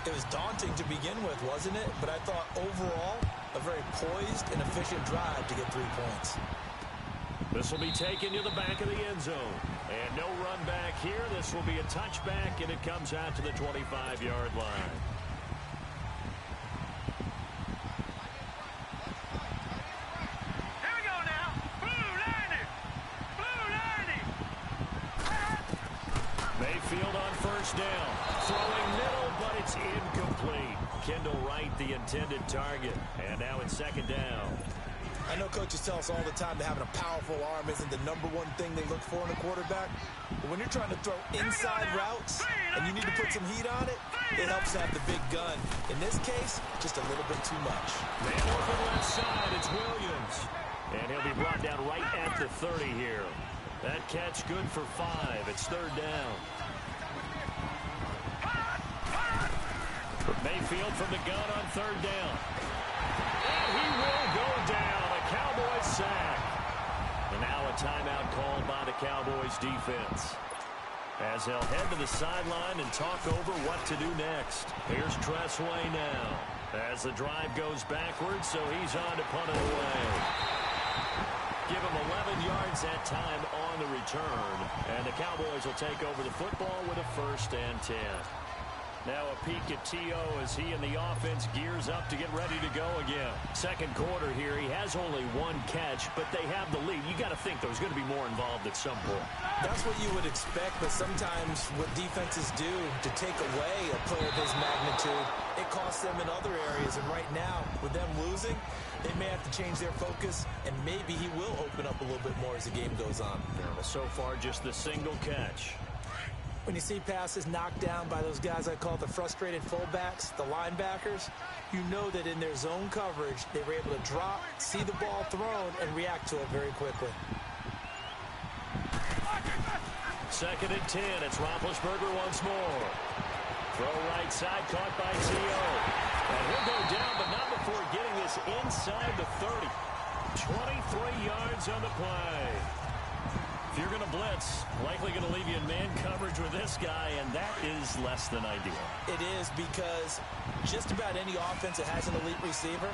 It was daunting to begin with, wasn't it? But I thought overall, a very poised and efficient drive to get 3 points. This will be taken to the back of the end zone. And no run back here. This will be a touchback, and it comes out to the 25-yard line. Here we go now. Blue 90. Blue 90. Mayfield on first down. Throwing middle, but it's incomplete. Kendall Wright, the intended target. And now it's 2nd down. I know coaches tell us all the time that having a powerful arm isn't the #1 thing they look for in a quarterback. But when you're trying to throw inside routes and you need to put some heat on it, it helps to have the big gun. In this case, just a little bit too much. Man open left side, it's Williams. And he'll be brought down right at the 30 here. That catch good for 5. It's 3rd down. Mayfield from the gun on 3rd down. And he will go down. A Cowboys sack. And now a timeout called by the Cowboys defense, as they'll head to the sideline and talk over what to do next. Here's Tressway now, as the drive goes backwards, so he's on to punt it away. Give him 11 yards that time on the return, and the Cowboys will take over the football with a 1st and 10. Now a peek at T.O. as he and the offense gears up to get ready to go again. Second quarter here, he has only 1 catch, but they have the lead. You got to think there's going to be more involved at some point. That's what you would expect, but sometimes what defenses do to take away a player of his magnitude, it costs them in other areas. And right now, with them losing, they may have to change their focus, and maybe he will open up a little bit more as the game goes on. Yeah, so far, just the single catch. When you see passes knocked down by those guys I call the frustrated fullbacks, the linebackers, you know that in their zone coverage, they were able to drop, see the ball thrown, and react to it very quickly. 2nd and 10. It's Roethlisberger once more. Throw right side, caught by T.O. And he'll go down, but not before getting this inside the 30. 23 yards on the play. If you're going to blitz, likely going to leave you in man coverage with this guy, and that is less than ideal. It is, because just about any offense that has an elite receiver,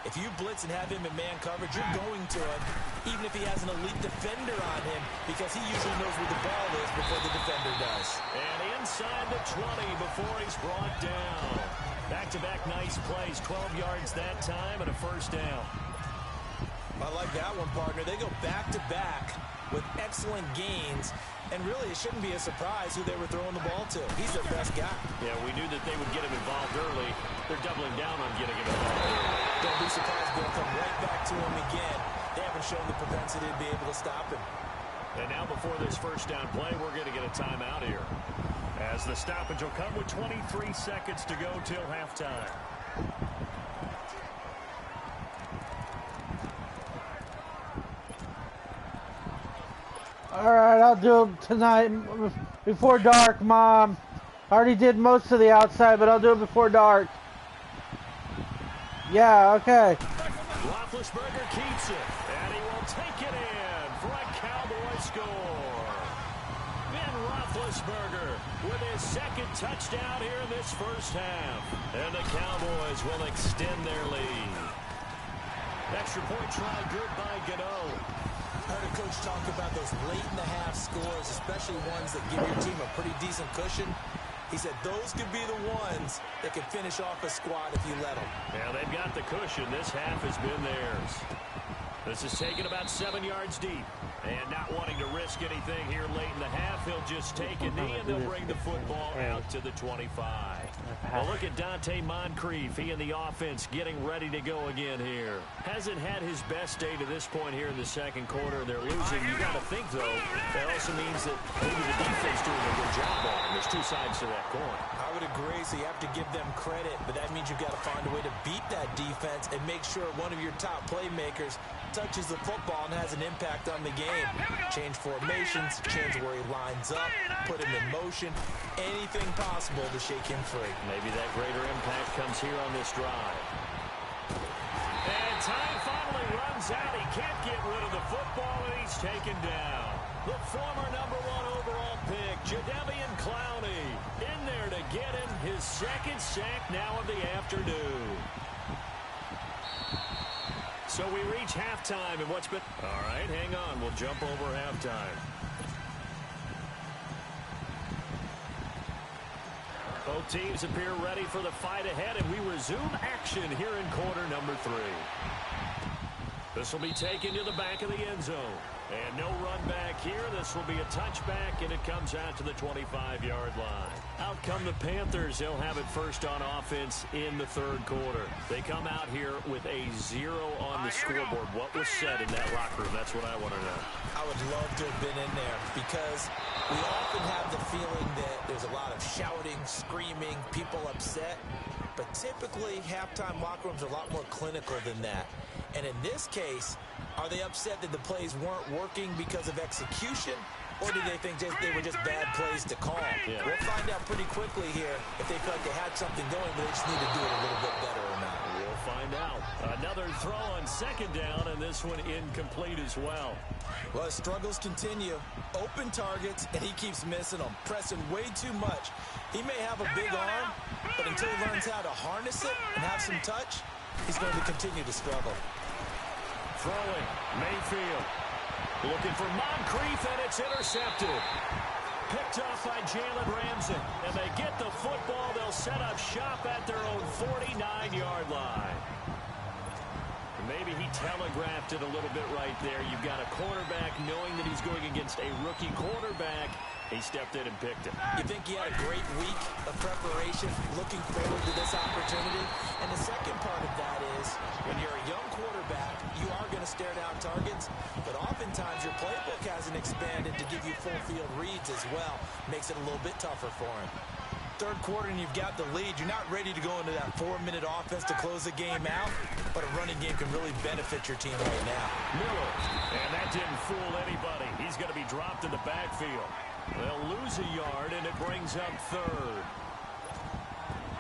if you blitz and have him in man coverage, you're going to him, even if he has an elite defender on him, because he usually knows where the ball is before the defender does. And inside the 20 before he's brought down. Back-to-back nice plays, 12 yards that time, and a 1st down. I like that one, partner. They go back-to-back with excellent gains, and really it shouldn't be a surprise who they were throwing the ball to. He's their best guy. Yeah, we knew that they would get him involved early. They're doubling down on getting him involved early. Don't be surprised if they'll come right back to him again. They haven't shown the propensity to be able to stop him. And now before this 1st down play, we're going to get a timeout here, as the stoppage will come with 23 seconds to go till halftime. All right, I'll do it tonight before dark, Mom. I already did most of the outside, but I'll do it before dark. Yeah, okay. Roethlisberger keeps it, and he will take it in for a Cowboy score. Ben Roethlisberger with his 2nd touchdown here in this 1st half. And the Cowboys will extend their lead. Extra point try good by Gano. I heard a coach talk about those late-in-the-half scores, especially ones that give your team a pretty decent cushion. He said those could be the ones that could finish off a squad if you let them. Yeah, they've got the cushion. This half has been theirs. This is taken about 7 yards deep. And not wanting to risk anything here late in the half, he'll just take a knee and they'll bring the football out to the 25. Well, look at Dante Moncrief. He and the offense getting ready to go again here. Hasn't had his best day to this point here in the 2nd quarter. They're losing. You got to think, though, that also means that maybe the defense doing a good job on them. There's 2 sides to that coin. I would agree, so you have to give them credit, but that means you've got to find a way to beat that defense and make sure one of your top playmakers touches the football and has an impact on the game. Change formations, change where he lines up, put him in motion, anything possible to shake him free. Maybe that greater impact comes here on this drive. And time finally runs out. He can't get rid of the football, and he's taken down. The former #1 overall pick, Jadeveon Clowney, in there to get him his 2nd sack now of the afternoon. So we reach halftime, and what's been... All right, hang on. We'll jump over halftime. Both teams appear ready for the fight ahead, and we resume action here in quarter number 3. This will be taken to the back of the end zone. And no run back here. This will be a touchback, and it comes out to the 25-yard line. Out come the Panthers. They'll have it first on offense in the third quarter. They come out here with a 0 on the scoreboard. What was said in that locker room? That's what I want to know. I would love to have been in there because we often have the feeling that there's a lot of shouting, screaming, people upset. But typically, halftime locker rooms are a lot more clinical than that. And in this case, are they upset that the plays weren't working because of execution? Or do they think they were just bad plays to call? Yeah. We'll find out pretty quickly here if they feel like they had something going, but they just need to do it a little bit better or not. We'll find out. Another throw on second down, and this one incomplete as well. Well, his struggles continue. Open targets, and he keeps missing them, pressing way too much. He may have a big arm, but until he learns how to harness it and have some touch, he's going to continue to struggle. Throwing, Mayfield. Looking for Moncrief, and it's intercepted. Picked off by Jalen Ramsey. And they get the football. They'll set up shop at their own 49-yard line. And maybe he telegraphed it a little bit right there. You've got a quarterback knowing that he's going against a rookie quarterback. He stepped in and picked it. You think he had a great week of preparation, looking forward to this opportunity? And the second part of that is, when you're a young quarterback, you are going to stare down targets, but oftentimes your playbook hasn't expanded to give you full field reads as well. Makes it a little bit tougher for him. Third quarter and you've got the lead. You're not ready to go into that 4-minute offense to close the game out, but a running game can really benefit your team right now. Miller, and that didn't fool anybody. He's going to be dropped in the backfield. They'll lose a yard, and it brings up third.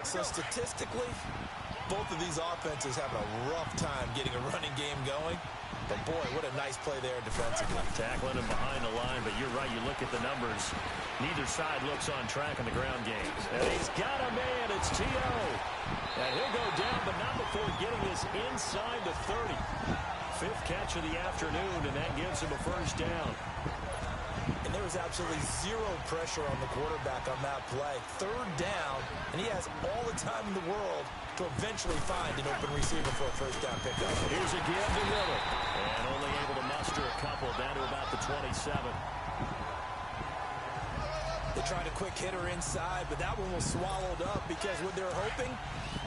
So statistically, both of these offenses have a rough time getting a running game going. But, boy, what a nice play there defensively. Tackling him behind the line, but you're right. You look at the numbers. Neither side looks on track in the ground game. And he's got a man. It's T.O. And he'll go down, but not before getting this inside the 30. Fifth catch of the afternoon, and that gives him a first down. And there was absolutely zero pressure on the quarterback on that play. Third down, and he has all the time in the world to eventually find an open receiver for a first down pickup. Here's a give to Miller. And only able to muster a couple down to about the 27. They tried a quick hitter inside, but that one was swallowed up because what they're hoping,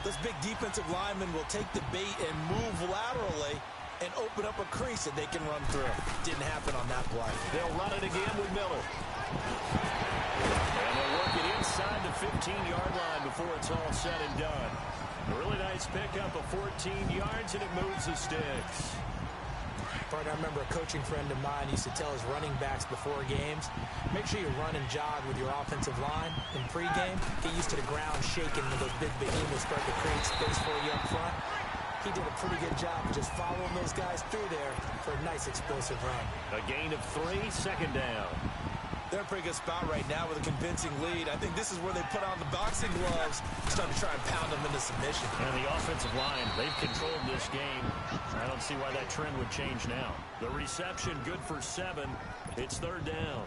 those big defensive linemen will take the bait and move laterally and open up a crease that they can run through. Didn't happen on that play. They'll run it again with Miller. And they'll work it inside the 15-yard line before it's all said and done. A really nice pickup of 14 yards, and it moves the sticks. I remember a coaching friend of mine used to tell his running backs before games, make sure you run and jog with your offensive line in pregame. Get used to the ground shaking when those big behemoths start to create space for you up front. He did a pretty good job of just following those guys through there for a nice explosive run. A gain of 3, second down. They're in a pretty good spot right now with a convincing lead. I think this is where they put on the boxing gloves, start to try and pound them into submission. And the offensive line, they've controlled this game. I don't see why that trend would change now. The reception good for 7. It's third down.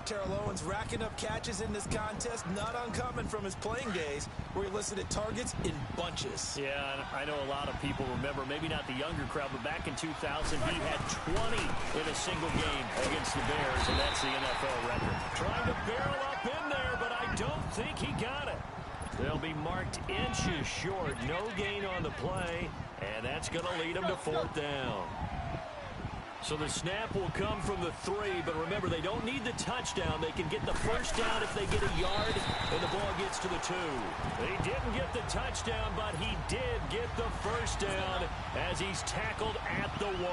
Terrell Owens racking up catches in this contest, not uncommon from his playing days, where he listed at targets in bunches. Yeah, and I know a lot of people remember, maybe not the younger crowd, but back in 2000, he had 20 in a single game against the Bears, and that's the NFL record. Trying to barrel up in there, but I don't think he got it. They'll be marked inches short. No gain on the play, and that's going to lead them to fourth down. So the snap will come from the 3, but remember, they don't need the touchdown. They can get the first down if they get a yard, and the ball gets to the 2. They didn't get the touchdown, but he did get the first down as he's tackled at the 1.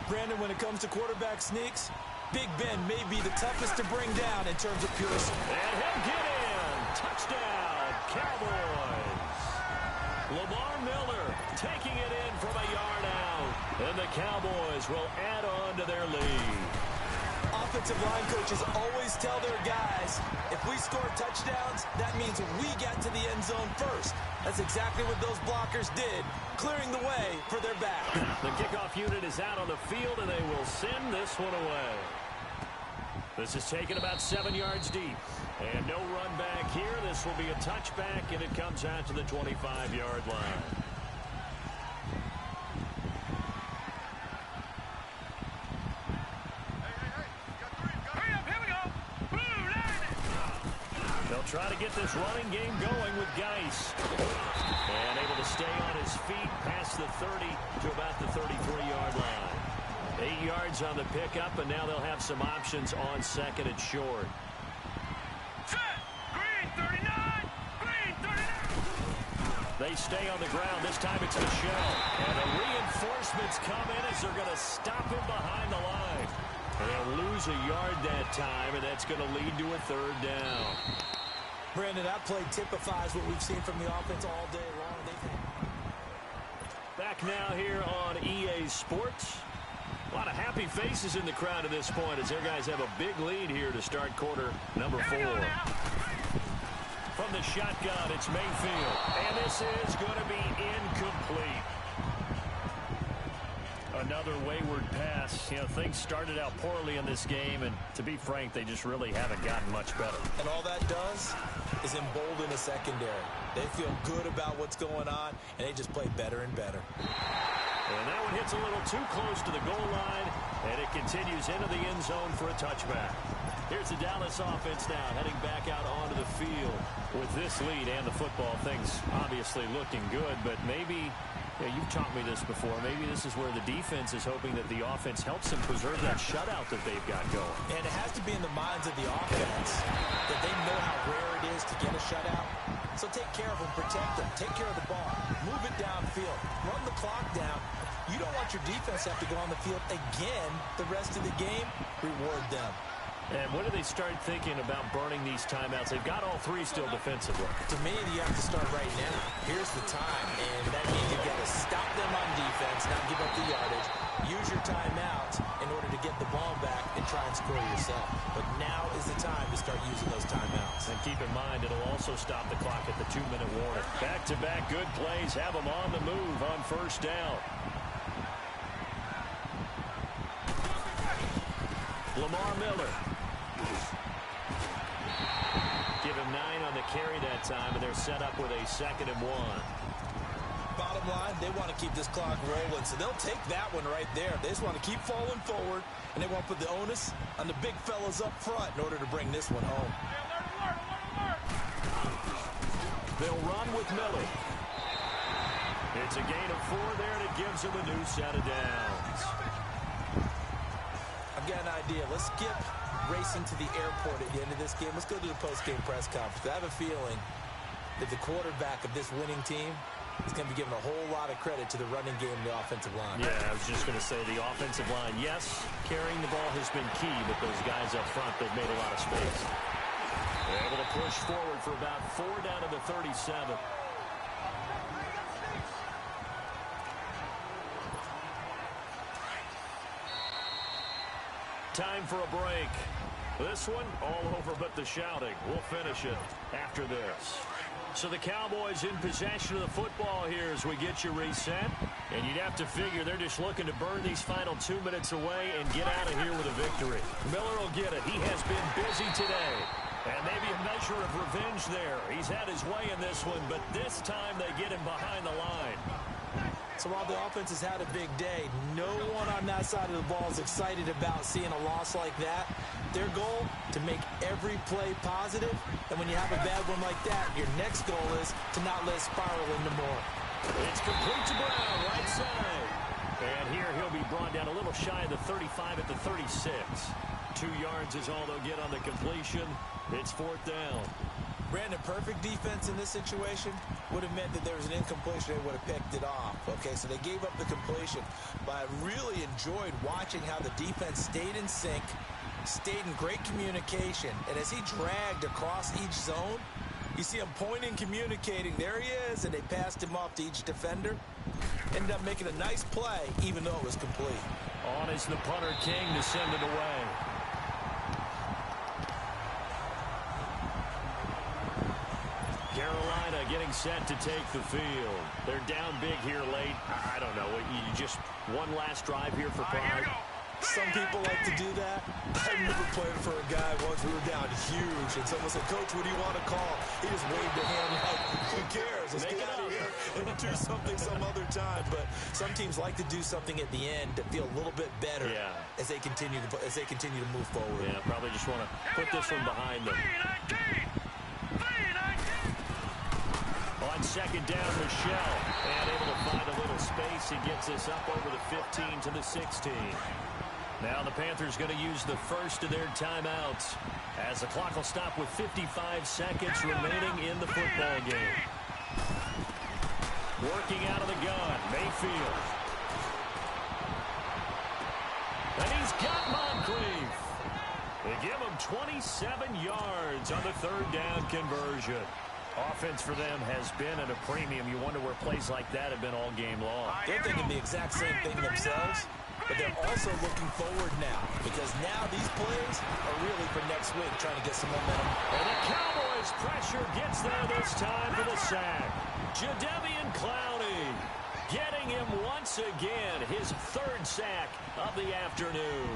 Brandon, when it comes to quarterback sneaks, Big Ben may be the toughest to bring down in terms of pure speed. And he'll get in. Touchdown, Cowboys. Lamar Miller taking it in from a yard out. And the Cowboys will add on to their lead. Offensive line coaches always tell their guys, if we score touchdowns, that means we get to the end zone first. That's exactly what those blockers did, clearing the way for their back. The kickoff unit is out on the field, and they will send this one away. This is taken about 7 yards deep. And no run back here. This will be a touchback, and it comes out to the 25-yard line. They'll try to get this running game going with Geis. And able to stay on his feet past the 30 to about the 33-yard line. 8 yards on the pickup, and now they'll have some options on second and short. Set! Green 39! Green 39! They stay on the ground. This time it's Michelle. And the reinforcements come in as they're going to stop him behind the line. And they'll lose a yard that time, and that's going to lead to a third down. Brandon, that play typifies what we've seen from the offense all day long. Back now here on EA Sports. A lot of happy faces in the crowd at this point as their guys have a big lead here to start quarter number 4. From the shotgun, it's Mayfield. And this is going to be incomplete. Another wayward pass. You know, things started out poorly in this game, and to be frank, they just really haven't gotten much better. And all that does is embolden the secondary. They feel good about what's going on, and they just play better and better. And that one hits a little too close to the goal line, and it continues into the end zone for a touchback. Here's the Dallas offense now, heading back out onto the field. With this lead and the football, things obviously looking good, but maybe... Yeah, you've taught me this before. Maybe this is where the defense is hoping that the offense helps them preserve that shutout that they've got going. And it has to be in the minds of the offense that they know how rare it is to get a shutout. So take care of them, protect them, take care of the ball, move it downfield, run the clock down. You don't want your defense to have to go on the field again the rest of the game. Reward them. And when do they start thinking about burning these timeouts? They've got all 3 still defensively. To me, you have to start right now. Here's the time, and that means you've got to stop them on defense, not give up the yardage. Use your timeouts in order to get the ball back and try and score yourself. But now is the time to start using those timeouts. And keep in mind, it'll also stop the clock at the 2-minute warning. Back-to-back good plays have them on the move on first down. Lamar Miller. Give him 9 on the carry that time, and they're set up with a 2nd and 1. Bottom line, they want to keep this clock rolling, so they'll take that one right there. They just want to keep falling forward, and they want to put the onus on the big fellas up front in order to bring this one home. They'll run with Miller. It's a gain of 4 there, and it gives them a new set of downs. I've got an idea. Let's skip racing to the airport at the end of this game. Let's go to the post-game press conference. I have a feeling that the quarterback of this winning team is going to be given a whole lot of credit to the running game and the offensive line. Yeah, I was just going to say the offensive line, yes, carrying the ball has been key, but those guys up front, they've made a lot of space. They're able to push forward for about 4 down to the 37. Time for a break. This one, all over but the shouting. We'll finish it after this. So the Cowboys in possession of the football here as we get you reset. And you'd have to figure they're just looking to burn these final 2 minutes away and get out of here with a victory. Miller will get it. He has been busy today. And maybe a measure of revenge there. He's had his way in this one, but this time they get him behind the line. So while the offense has had a big day, no one on that side of the ball is excited about seeing a loss like that. Their goal, to make every play positive. And when you have a bad one like that, your next goal is to not let it spiral into more. It's complete to Brown, right side. And here he'll be brought down a little shy of the 35 at the 36. 2 yards is all they'll get on the completion. It's 4th down. Brandon, perfect defense in this situation would have meant that there was an incompletion. They would have picked it off. Okay, so they gave up the completion. But I really enjoyed watching how the defense stayed in sync, stayed in great communication. And as he dragged across each zone, you see him pointing, communicating. There he is, and they passed him off to each defender. Ended up making a nice play, even though it was complete. On is the punter King to send it away. Carolina getting set to take the field. They're down big here late. I don't know. You just one last drive here for Pride. Some people like to do that. I remember playing for a guy once. We were down huge, and someone said, "Coach, what do you want to call?" He just waved a hand like, "Who cares? Let's get out of here and do something some other time." But some teams like to do something at the end to feel a little bit better as they continue to move forward. Yeah, probably just want to put this one behind them. second down, Michelle. And able to find a little space. He gets us up over the 15 to the 16. Now the Panthers going to use the first of their timeouts as the clock will stop with 55 seconds remaining in the football game. Working out of the gun, Mayfield. And he's got Moncrief. They give him 27 yards on the third down conversion. Offense for them has been at a premium. You wonder where plays like that have been all game long. They're thinking the exact same thing themselves, but they're also looking forward now because now these plays are really for next week, trying to get some momentum. And the Cowboys pressure gets there this time for the sack. Jadeveon Clowney getting him once again, his third sack of the afternoon.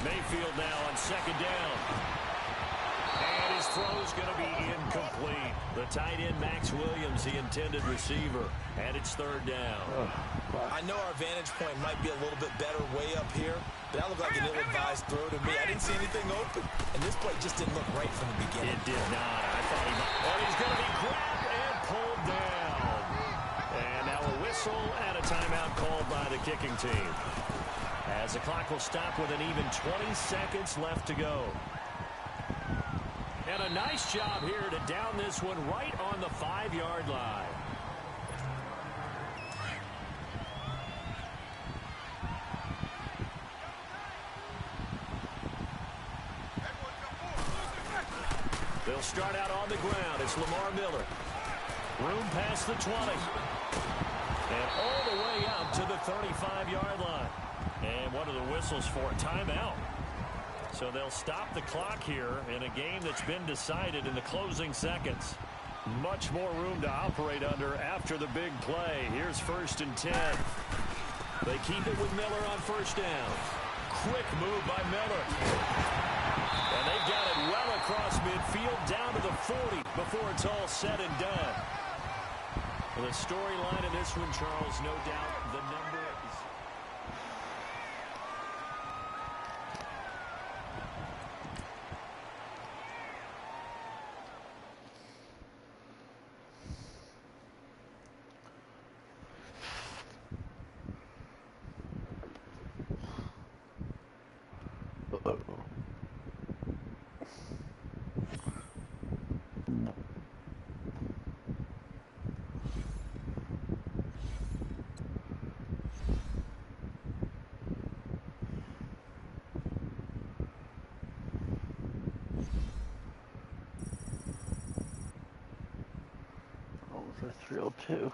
Mayfield now on second down. And his throw's going to be incomplete. The tight end, Max Williams, the intended receiver. And it's third down. I know our vantage point might be a little bit better way up here, but that looked like an ill-advised throw to me. I didn't see anything open, and this play just didn't look right from the beginning. It did not. I thought he might. And he's going to be grabbed and pulled down. And now a whistle and a timeout called by the kicking team. As the clock will stop with an even 20 seconds left to go. And a nice job here to down this one right on the 5-yard line. They'll start out on the ground. It's Lamar Miller. Room past the 20. And all the way up to the 35-yard line. And what are the whistles for? Timeout. So they'll stop the clock here in a game that's been decided in the closing seconds. Much more room to operate under after the big play. Here's 1st and 10. They keep it with Miller on first down. Quick move by Miller. And they've got it well across midfield down to the 40 before it's all said and done. Well, the storyline in this one, Charles, no doubt the number is... For 302.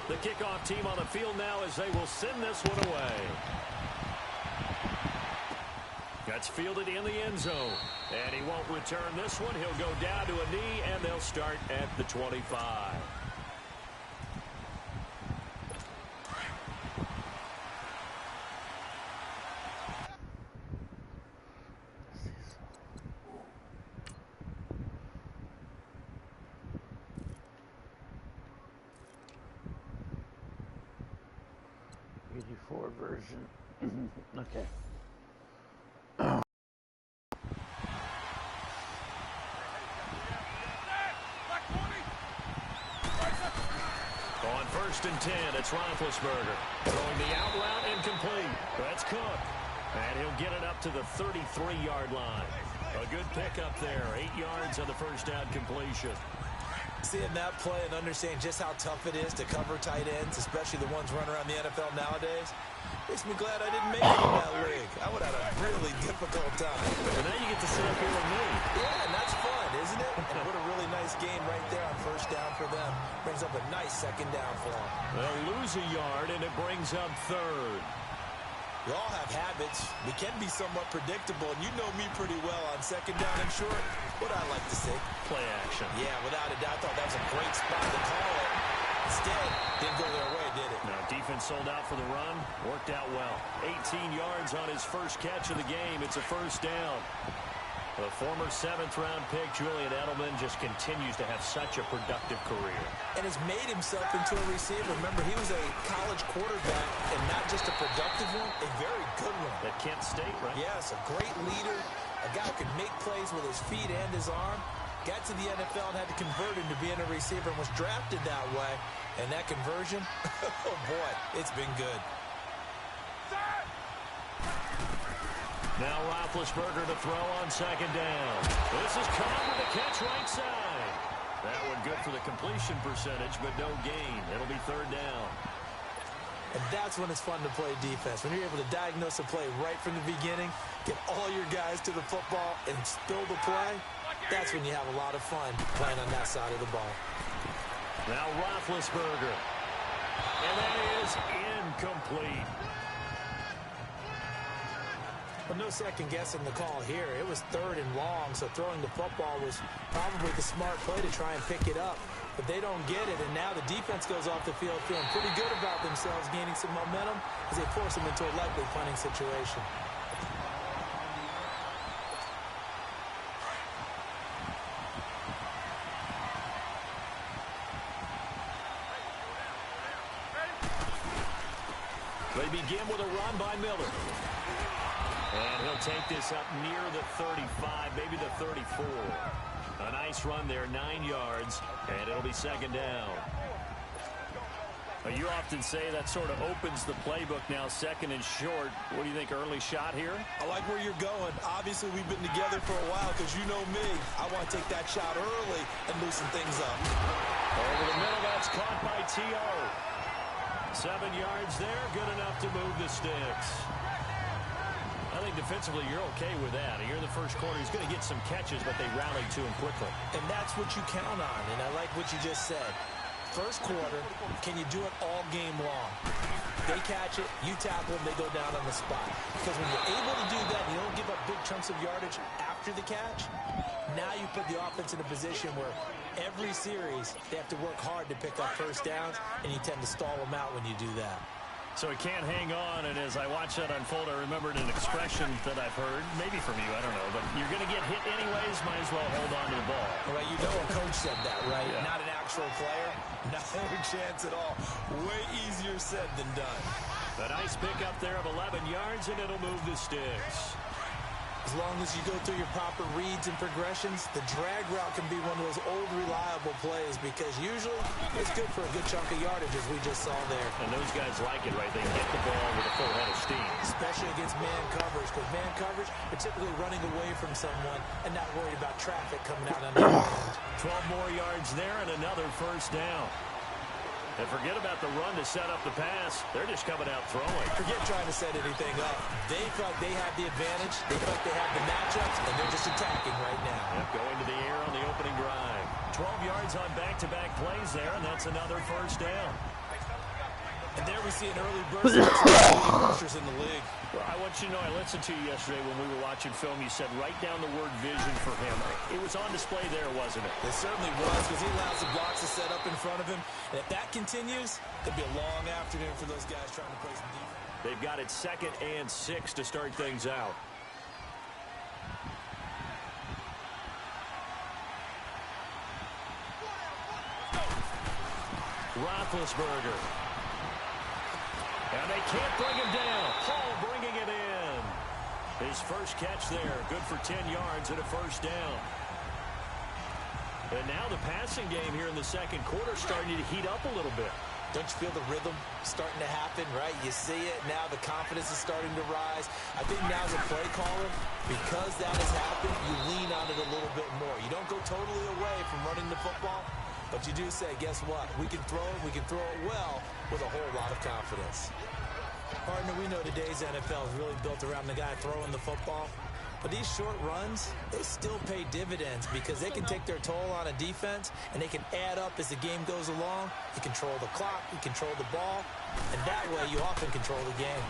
The kickoff team on the field now as they will send this one away. That's fielded in the end zone. And he won't return this one. He'll go down to a knee, and they'll start at the 25. 84 version. Okay. On 1st and 10, it's Roethlisberger. Throwing the out route incomplete. That's Cook. And he'll get it up to the 33-yard line. A good pickup there. 8 yards on the first down completion. Seeing that play and understanding just how tough it is to cover tight ends, especially the ones running around the NFL nowadays, makes me glad I didn't make it in that league. I would have had a really difficult time. And now you get to sit up here with me. Yeah, and that's fun, isn't it? And what a really nice game right there on first down for them. Brings up a nice second down for them. They'll lose a yard, and it brings up 3rd. We all have habits. We can be somewhat predictable, and you know me pretty well on second down and short. What I like to say? Play action. Yeah, without a doubt, I thought that was a great spot to call it. Instead, didn't go their way, did it? No, defense sold out for the run. Worked out well. 18 yards on his first catch of the game. It's a first down. The former 7th-round pick, Julian Edelman, just continues to have such a productive career. And has made himself into a receiver. Remember, he was a college quarterback, and not just a productive one, a very good one. At Kent State, right? Yes, a great leader, a guy who could make plays with his feet and his arm. Got to the NFL and had to convert into being a receiver and was drafted that way. And that conversion, oh boy, it's been good. Now Roethlisberger to throw on second down. This is Cobb with a catch right side. That one good for the completion percentage, but no gain. It'll be 3rd down. And that's when it's fun to play defense. When you're able to diagnose a play right from the beginning, get all your guys to the football, and spill the play, that's when you have a lot of fun playing on that side of the ball. Now Roethlisberger. And that is incomplete. Well, no second guessing the call here. It was 3rd and long, so throwing the football was probably the smart play to try and pick it up. But they don't get it, and now the defense goes off the field feeling pretty good about themselves, gaining some momentum as they force them into a likely punting situation. They begin with a run by Miller. And he'll take this up near the 35, maybe the 34. A nice run there, 9 yards, and it'll be second down. You often say that sort of opens the playbook now, 2nd and short. What do you think, early shot here? I like where you're going. Obviously, we've been together for a while because you know me. I want to take that shot early and loosen things up. Over the middle, that's caught by T.O. 7 yards there, good enough to move the sticks. I think defensively you're okay with that. Here in the first quarter, he's going to get some catches, but they rallied to him quickly. And that's what you count on, and I like what you just said. First quarter, can you do it all game long? They catch it, you tackle them, they go down on the spot. Because when you're able to do that, you don't give up big chunks of yardage after the catch, now you put the offense in a position where every series they have to work hard to pick up first downs, and you tend to stall them out when you do that. So he can't hang on, and as I watch that unfold, I remembered an expression that I've heard, maybe from you, I don't know, but you're going to get hit anyways, might as well hold on to the ball. Well, you know a coach said that, right? Yeah. Not an actual player. No chance at all. Way easier said than done. A nice pickup there of 11 yards, and it'll move the sticks. As long as you go through your proper reads and progressions, the drag route can be one of those old reliable plays because usually it's good for a good chunk of yardage, as we just saw there. And those guys like it, right? They get the ball with a full head of steam. Especially against man coverage, because man coverage, they're typically running away from someone and not worried about traffic coming out on the end. 12 more yards there and another first down. And forget about the run to set up the pass. They're just coming out throwing. Forget trying to set anything up. They felt they had the advantage. They felt they had the matchups, and they're just attacking right now. Yep, going to the air on the opening drive. 12 yards on back-to-back plays there, and that's another first down. And there we see an early burst of some rushers in the league. Well, I want you to know, I listened to you yesterday when we were watching film. You said write down the word vision for him. It was on display there, wasn't it? It certainly was, because he allows the blocks to set up in front of him. And if that continues, it'll be a long afternoon for those guys trying to play some defense. They've got it 2nd and 6 to start things out. Roethlisberger. And they can't bring him down. Hall bringing it in. His first catch there, good for 10 yards and a first down. And now the passing game here in the second quarter starting to heat up a little bit. Don't you feel the rhythm starting to happen, right? You see it. Now the confidence is starting to rise. I think now as a play caller, because that has happened, you lean on it a little bit more. You don't go totally away from running the football, but you do say, guess what? We can throw it. We can throw it well with a whole lot of confidence. Partner, we know today's NFL is really built around the guy throwing the football. But these short runs, they still pay dividends because they can take their toll on a defense, and they can add up as the game goes along. You control the clock, you control the ball, and that way you often control the game.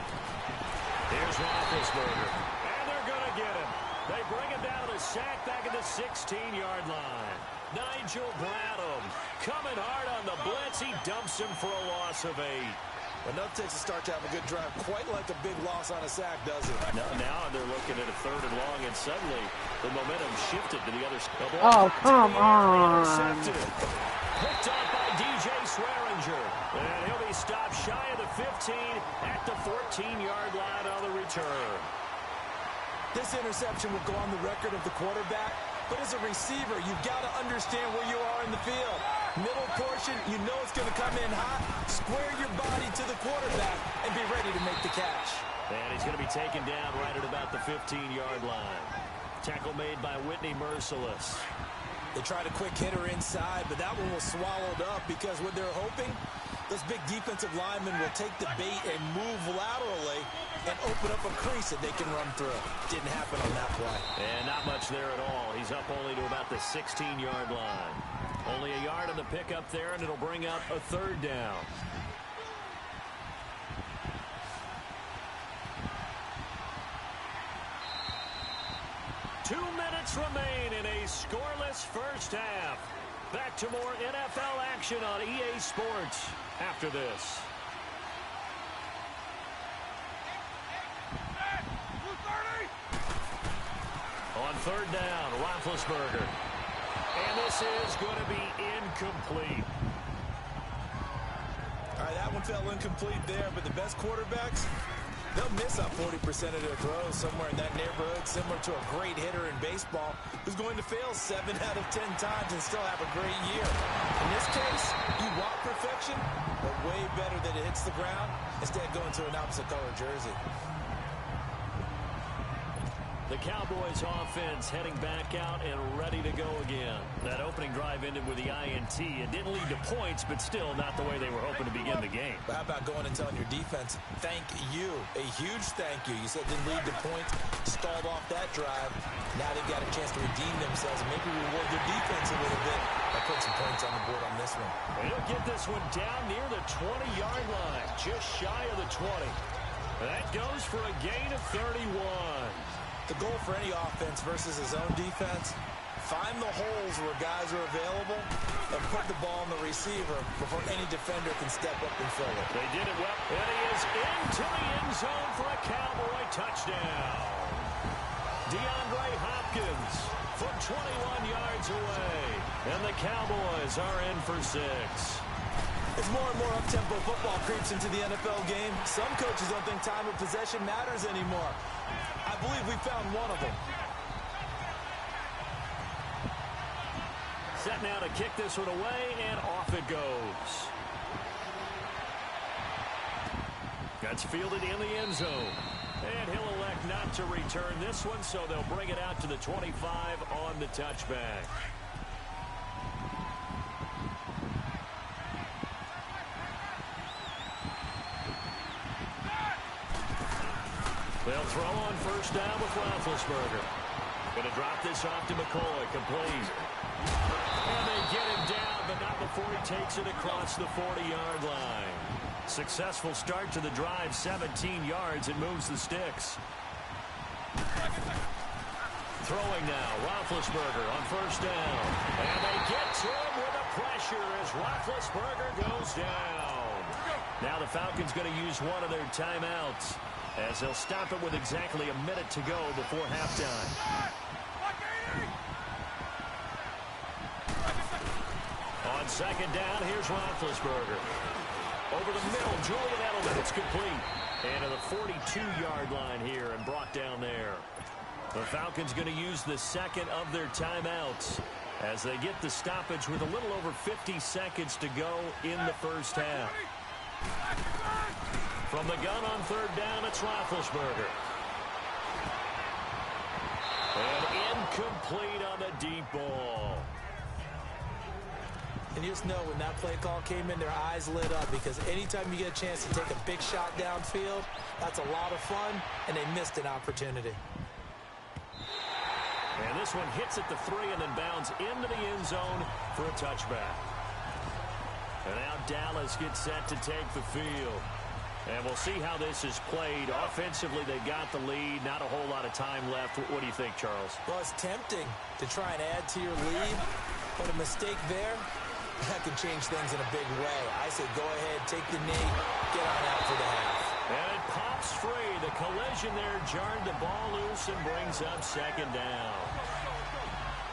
Here's Roethlisberger, and they're going to get him. They bring him down to sack back at the 16-yard line. Nigel Bradham coming hard on the blitz. He dumps him for a loss of 8. Enough takes a start to have a good drive, quite like a big loss on a sack, does it? Now they're looking at a 3rd and long, and suddenly the momentum shifted to the other side. Oh, come on. Picked up by DJ Swearinger. And he'll be stopped shy of the 15 at the 14-yard line on the return. This interception will go on the record of the quarterback, but as a receiver, you've got to understand where you are in the field. Middle portion, you know it's going to come in hot. Square your body to the quarterback and be ready to make the catch. And he's going to be taken down right at about the 15-yard line. Tackle made by Whitney Merciless. They tried a quick hitter inside, but that one was swallowed up because what they're hoping, those big defensive linemen will take the bait and move laterally and open up a crease that they can run through. Didn't happen on that play. And not much there at all. He's up only to about the 16-yard line. Only a yard on the pickup there, and it'll bring up a 3rd down. Two minutes remain in a scoreless first half. Back to more NFL action on EA Sports after this. On 3rd down, Roethlisberger. And this is going to be incomplete. All right, that one fell incomplete there, but the best quarterbacks, they'll miss on 40% of their throws somewhere in that neighborhood, similar to a great hitter in baseball who's going to fail 7 out of 10 times and still have a great year. In this case, you want perfection, but way better that it hits the ground instead of going to an opposite color jersey. The Cowboys offense heading back out and ready to go again. That opening drive ended with the INT. It didn't lead to points, but still not the way they were hoping to begin the game. But how about going and telling your defense, thank you, a huge thank you. You said it didn't lead to points, stalled off that drive. Now they've got a chance to redeem themselves and maybe reward their defense a little bit by putting some points on the board on this one. They'll get this one down near the 20-yard line, just shy of the 20. That goes for a gain of 31. The goal for any offense versus his own defense, find the holes where guys are available and put the ball in the receiver before any defender can step up and fill it. They did it well, and he is into the end zone for a Cowboy touchdown. DeAndre Hopkins from 21 yards away, and the Cowboys are in for 6. As more and more up-tempo football creeps into the NFL game, some coaches don't think time of possession matters anymore. I believe we found one of them. Set now to kick this one away, and off it goes. That's fielded in the end zone. And he'll elect not to return this one, so they'll bring it out to the 25 on the touchback. They'll throw on first down with Roethlisberger. Going to drop this off to McCoy. Complete. And they get him down, but not before he takes it across the 40-yard line. Successful start to the drive, 17 yards. It moves the sticks. Throwing now, Roethlisberger on first down. And they get to him with the pressure as Roethlisberger goes down. Now the Falcons going to use one of their timeouts, as they'll stop it with exactly a minute to go before halftime. On second down, here's Roethlisberger. Over the middle Julian Edelman, it's complete. And to the 42-yard line here and brought down there. The Falcons going to use the second of their timeouts as they get the stoppage with a little over 50 seconds to go in the first half. From the gun on third down, it's Roethlisberger. And incomplete on the deep ball. And you just know when that play call came in, their eyes lit up, because anytime you get a chance to take a big shot downfield, that's a lot of fun, and they missed an opportunity. And this one hits at the 3 and then bounds into the end zone for a touchback. And now Dallas gets set to take the field. And we'll see how this is played. Offensively, they got the lead. Not a whole lot of time left. What do you think, Charles? Well, it's tempting to try and add to your lead, but a mistake there, that can change things in a big way. I say go ahead, take the knee, get on out for the half. And it pops free. The collision there jarred the ball loose and brings up second down.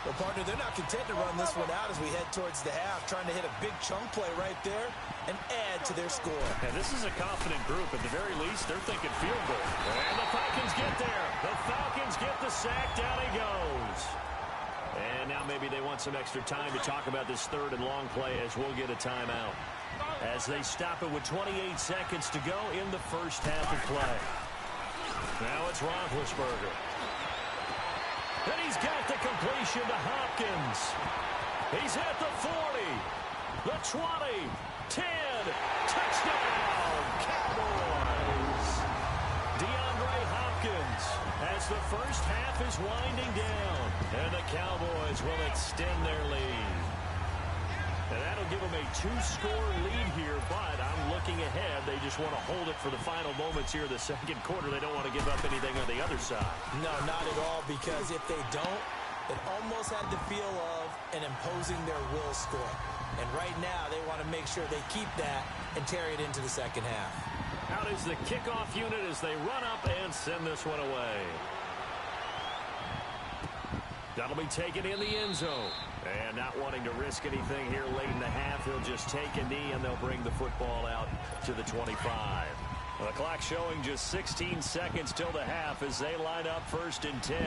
Well, partner, they're not content to run this one out as we head towards the half, trying to hit a big chunk play right there and add to their score. And this is a confident group. At the very least, they're thinking field goal. And the Falcons get there. The Falcons get the sack. Down he goes. And now maybe they want some extra time to talk about this third and long play as we'll get a timeout. As they stop it with 28 seconds to go in the first half of play. Now it's Roethlisberger. And he's got the completion to Hopkins. He's at the 40, the 20, 10, touchdown, Cowboys. DeAndre Hopkins as the first half is winding down, and the Cowboys will extend their lead. And that'll give them a 2-score lead here, but I'm looking ahead. They just want to hold it for the final moments here in the second quarter. They don't want to give up anything on the other side. No, not at all, because if they don't, it almost had the feel of an imposing their will score. And right now, they want to make sure they keep that and carry it into the second half. Out is the kickoff unit as they run up and send this one away. That'll be taken in the end zone. And not wanting to risk anything here late in the half, he'll just take a knee and they'll bring the football out to the 25. The clock showing just 16 seconds till the half as they line up first and 10.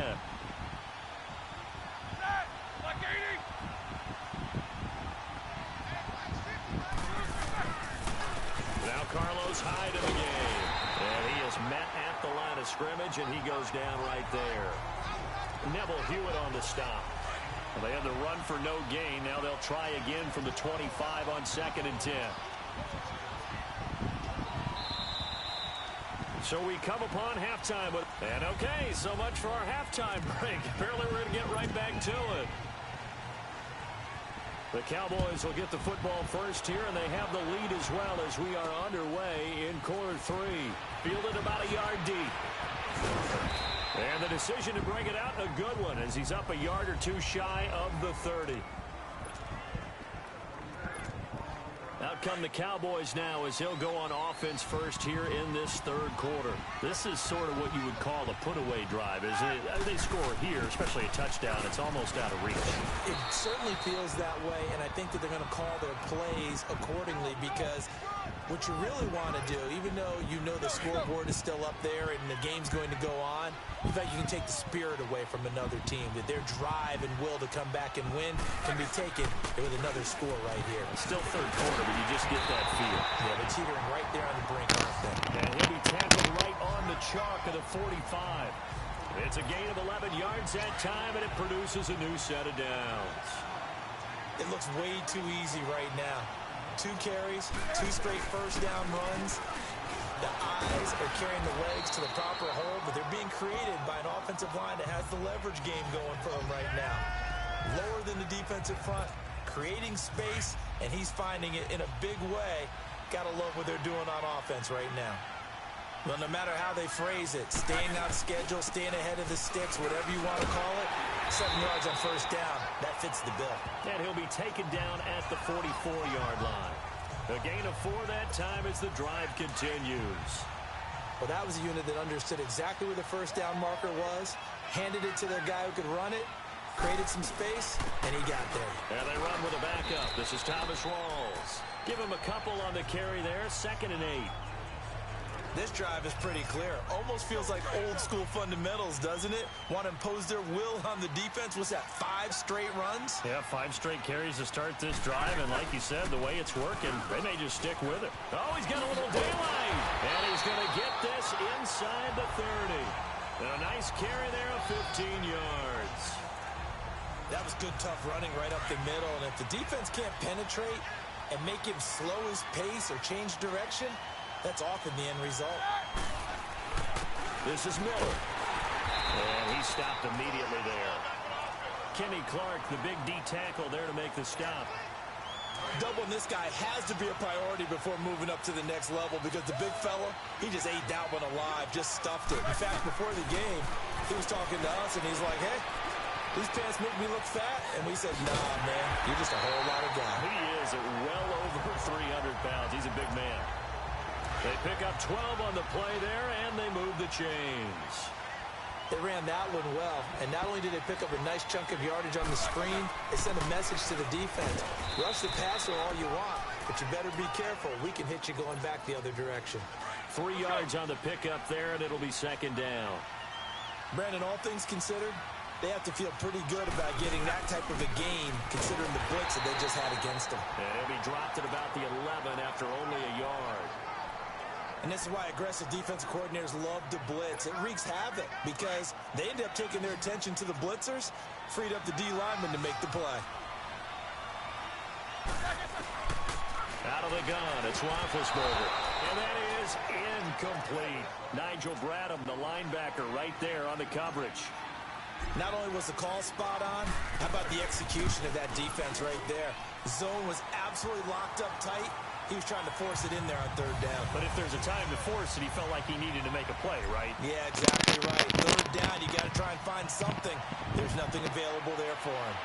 Now Carlos Hyde in the game. And he is met at the line of scrimmage, and he goes down right there. Neville Hewitt on the stop. Well, they had the run for no gain. Now they'll try again from the 25 on 2nd and 10. So we come upon halftime. And okay, so much for our halftime break. Apparently we're going to get right back to it. The Cowboys will get the football first here, and they have the lead as well as we are underway in quarter 3. Fielded about a yard deep. And the decision to bring it out, a good one, as he's up a yard or two shy of the 30. Out come the Cowboys now as he'll go on offense first here in this third quarter. This is sort of what you would call a put-away drive, isn't it? They score here, especially a touchdown. It's almost out of reach. It certainly feels that way, and I think that they're going to call their plays accordingly, because what you really want to do, even though you know the scoreboard is still up there and the game's going to go on, in fact, you can take the spirit away from another team, that their drive and will to come back and win can be taken with another score right here. It's still third quarter, but you just get that feel. Yeah, they're teetering right there on the brink, aren't they? And he'll be tackled right on the chalk of the 45. It's a gain of 11 yards that time, and it produces a new set of downs. It looks way too easy right now. 2 carries, 2 straight first down runs. The eyes are carrying the legs to the proper hole, but they're being created by an offensive line that has the leverage game going for them right now. Lower than the defensive front, creating space, and he's finding it in a big way. Gotta love what they're doing on offense right now. Well, no matter how they phrase it, staying on schedule, staying ahead of the sticks, whatever you want to call it, 7 yards on first down, that fits the bill. And he'll be taken down at the 44-yard line. A gain of 4 that time as the drive continues. Well, that was a unit that understood exactly where the first down marker was, handed it to their guy who could run it, created some space, and he got there. And they run with a backup. This is Thomas Rawls. Give him a couple on the carry there. 2nd and 8. This drive is pretty clear. Almost feels like old school fundamentals, doesn't it? Want to impose their will on the defense. Was that 5 straight runs? Yeah, 5 straight carries to start this drive. And like you said, the way it's working, they may just stick with it. Oh, he's got a little daylight. And he's going to get this inside the 30. And a nice carry there of 15 yards. That was good, tough running right up the middle. And if the defense can't penetrate and make him slow his pace or change direction, that's often the end result. This is Miller. And he stopped immediately there. Kenny Clark, the big D tackle there to make the stop. Doubling this guy has to be a priority before moving up to the next level because the big fella, he just ate that one alive, just stuffed it. In fact, before the game, he was talking to us, and he's like, hey, these pants make me look fat. And we said, nah, man, you're just a whole lot of guy. He is at well over 300 pounds. He's a big man. They pick up 12 on the play there, and they move the chains. They ran that one well, and not only did they pick up a nice chunk of yardage on the screen, they sent a message to the defense. Rush the passer all you want, but you better be careful. We can hit you going back the other direction. 3 yards on the pickup there, and it'll be 2nd down. Brandon, all things considered, they have to feel pretty good about getting that type of a game, considering the blitz that they just had against them. And he'll be dropped at about the 11 after only a yard. And this is why aggressive defensive coordinators love to blitz. It wreaks havoc because they end up taking their attention to the blitzers, freed up the D lineman to make the play. Out of the gun, it's Roethlisberger. And that is incomplete. Nigel Bradham, the linebacker, right there on the coverage. Not only was the call spot on, how about the execution of that defense right there? Zone was absolutely locked up tight. He was trying to force it in there on 3rd down. But if there's a time to force it, he felt like he needed to make a play, right? Yeah, exactly right. 3rd down, you got to try and find something. There's nothing available there for him.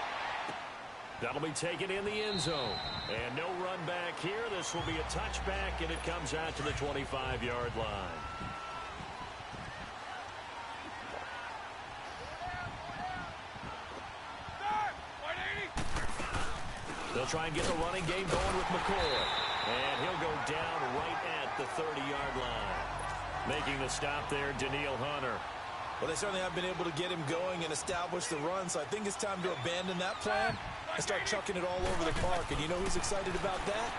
That'll be taken in the end zone. And no run back here. This will be a touchback, and it comes out to the 25-yard line. They'll try and get the running game going with McCoy. And he'll go down right at the 30-yard line. Making the stop there, Daniil Hunter. Well, they certainly have been able to get him going and establish the run, so I think it's time to abandon that plan and start chucking it all over the park. And you know who's excited about that?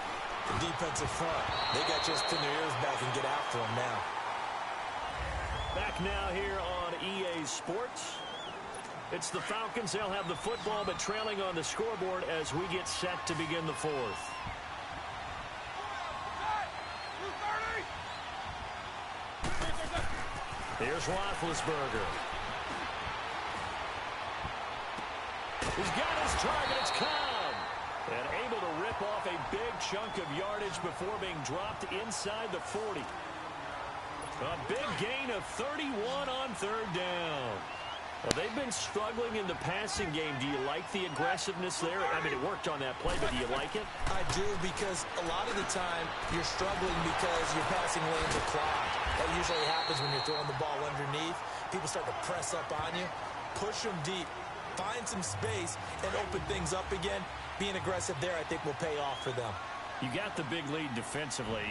The defensive front. They got just pin their ears back and get after him now. Back now here on EA Sports. It's the Falcons. They'll have the football, but trailing on the scoreboard as we get set to begin the 4th. Here's Roethlisberger. He's got his target. It's Cobb. And able to rip off a big chunk of yardage before being dropped inside the 40. A big gain of 31 on 3rd down. Well, they've been struggling in the passing game. Do you like the aggressiveness there? I mean, it worked on that play, but do you like it? I do, because a lot of the time you're struggling because your passing lanes are clogged. That usually happens when you're throwing the ball underneath. People start to press up on you, push them deep, find some space, and open things up again. Being aggressive there, I think, will pay off for them. You got the big lead defensively,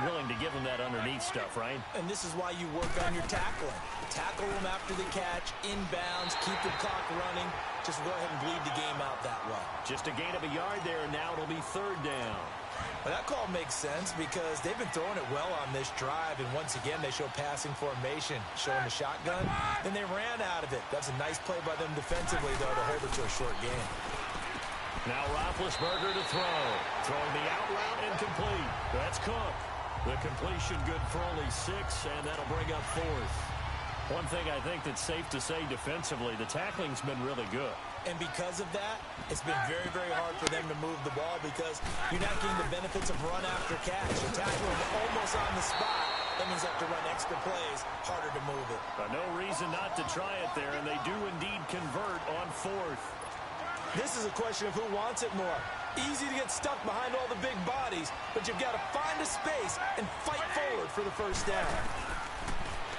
willing to give them that underneath stuff, right? And this is why you work on your tackling. Tackle them after the catch, inbounds, keep the clock running. Just go ahead and bleed the game out that way. Just a gain of a yard there, and now it'll be 3rd down. Well, that call makes sense because they've been throwing it well on this drive, and once again, they show passing formation, showing the shotgun, and they ran out of it. That's a nice play by them defensively, though, to hold it to a short game. Now Roethlisberger to throw. Throwing the out route incomplete. That's Cook. The completion good for only 6, and that'll bring up 4th. One thing I think that's safe to say defensively, the tackling's been really good. And because of that, it's been very, very hard for them to move the ball because you're not getting the benefits of run after catch. You're tackling almost on the spot. That means you have to run extra plays, harder to move it. No reason not to try it there, and they do indeed convert on 4th. This is a question of who wants it more. Easy to get stuck behind all the big bodies, but you've got to find a space and fight forward for the 1st down.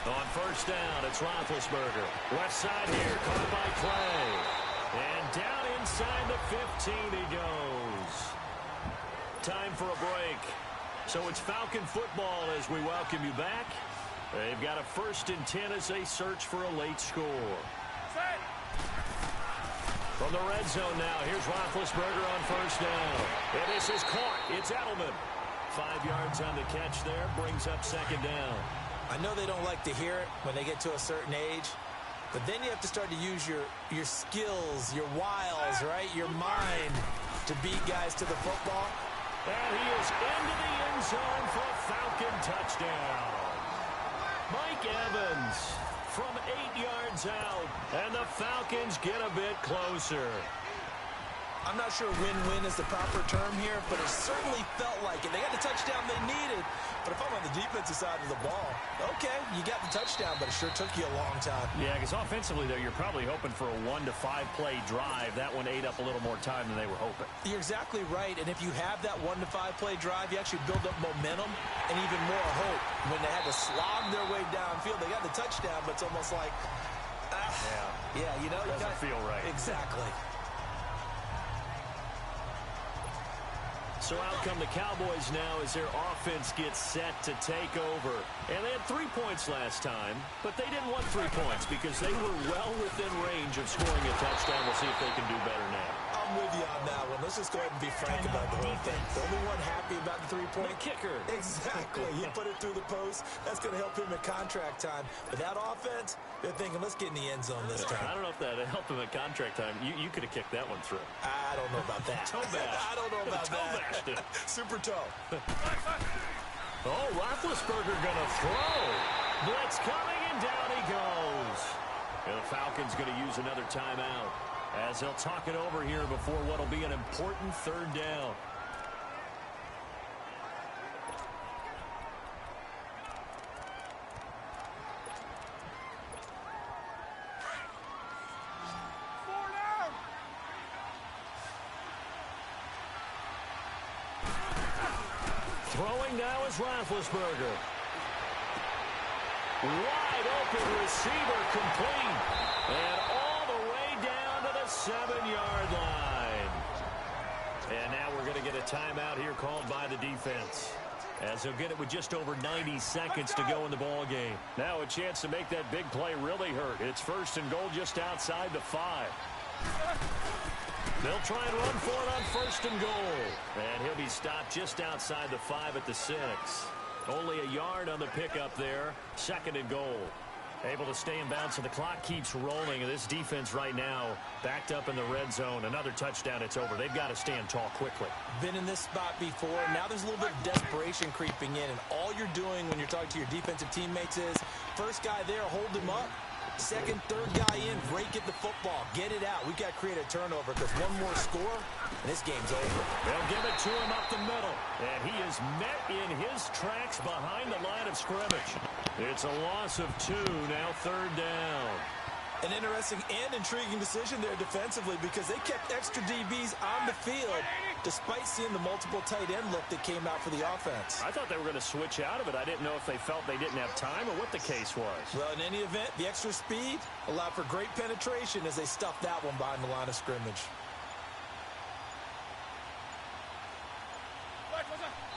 On 1st down, it's Roethlisberger. Left side here, caught by Clay. And down inside the 15 he goes. Time for a break. So it's Falcon football as we welcome you back. They've got a 1st and 10 as they search for a late score. From the red zone now, here's Roethlisberger on 1st down. And this is caught. It's Edelman. 5 yards on the catch there, brings up 2nd down. I know they don't like to hear it when they get to a certain age, but then you have to start to use your skills, your wiles, right? Your mind to beat guys to the football. And he is into the end zone for a Falcon touchdown. Mike Evans from 8 yards out, and the Falcons get a bit closer. I'm not sure win-win is the proper term here, but it certainly felt like it. They got the touchdown they needed, but if I'm on the defensive side of the ball, okay, you got the touchdown, but it sure took you a long time. Yeah, because offensively, though, you're probably hoping for a 1 to 5 play drive. That one ate up a little more time than they were hoping. You're exactly right, and if you have that 1 to 5 play drive, you actually build up momentum and even more hope. When they had to slog their way downfield, they got the touchdown, but it's almost like, yeah, you know, doesn't feel right. Exactly. So out come the Cowboys now as their offense gets set to take over. And they had 3 points last time, but they didn't want 3 points because they were well within range of scoring a touchdown. We'll see if they can do better now. I'm with you on that one. Let's just go ahead and be frank about the whole thing. The only one happy about the 3-point kicker. Exactly. He put it through the post. That's going to help him at contract time. But that offense, they're thinking, let's get in the end zone this time. I don't know if that helped him at contract time. You could have kicked that one through. I don't know about that. Toe bash. I don't know about that. Super toe. Oh, Roethlisberger going to throw. Blitz coming, and down he goes. And the Falcons going to use another timeout as they'll talk it over here before what will be an important 3rd down. Throwing now is Roethlisberger. Wide open receiver complete. And all the way down to the 7-yard line. And now we're going to get a timeout here called by the defense, as they'll get it with just over 90 seconds to go in the ball game. Now a chance to make that big play really hurt. It's 1st and goal just outside the 5. They'll try and run for it on 1st and goal. And he'll be stopped just outside the 5 at the 6. Only a yard on the pickup there. 2nd and goal. Able to stay in bounds, so the clock keeps rolling. And this defense right now backed up in the red zone. Another touchdown, it's over. They've got to stand tall quickly. Been in this spot before. Now there's a little bit of desperation creeping in. And all you're doing when you're talking to your defensive teammates is, first guy there, hold him up. 2nd, 3rd guy in, break at the football. Get it out. We've got to create a turnover because one more score, and this game's over. They'll give it to him up the middle. And he is met in his tracks behind the line of scrimmage. It's a loss of 2, now 3rd down. An interesting and intriguing decision there defensively because they kept extra DBs on the field despite seeing the multiple tight end look that came out for the offense. I thought they were going to switch out of it. I didn't know if they felt they didn't have time or what the case was. Well, in any event, the extra speed allowed for great penetration as they stuffed that one behind the line of scrimmage.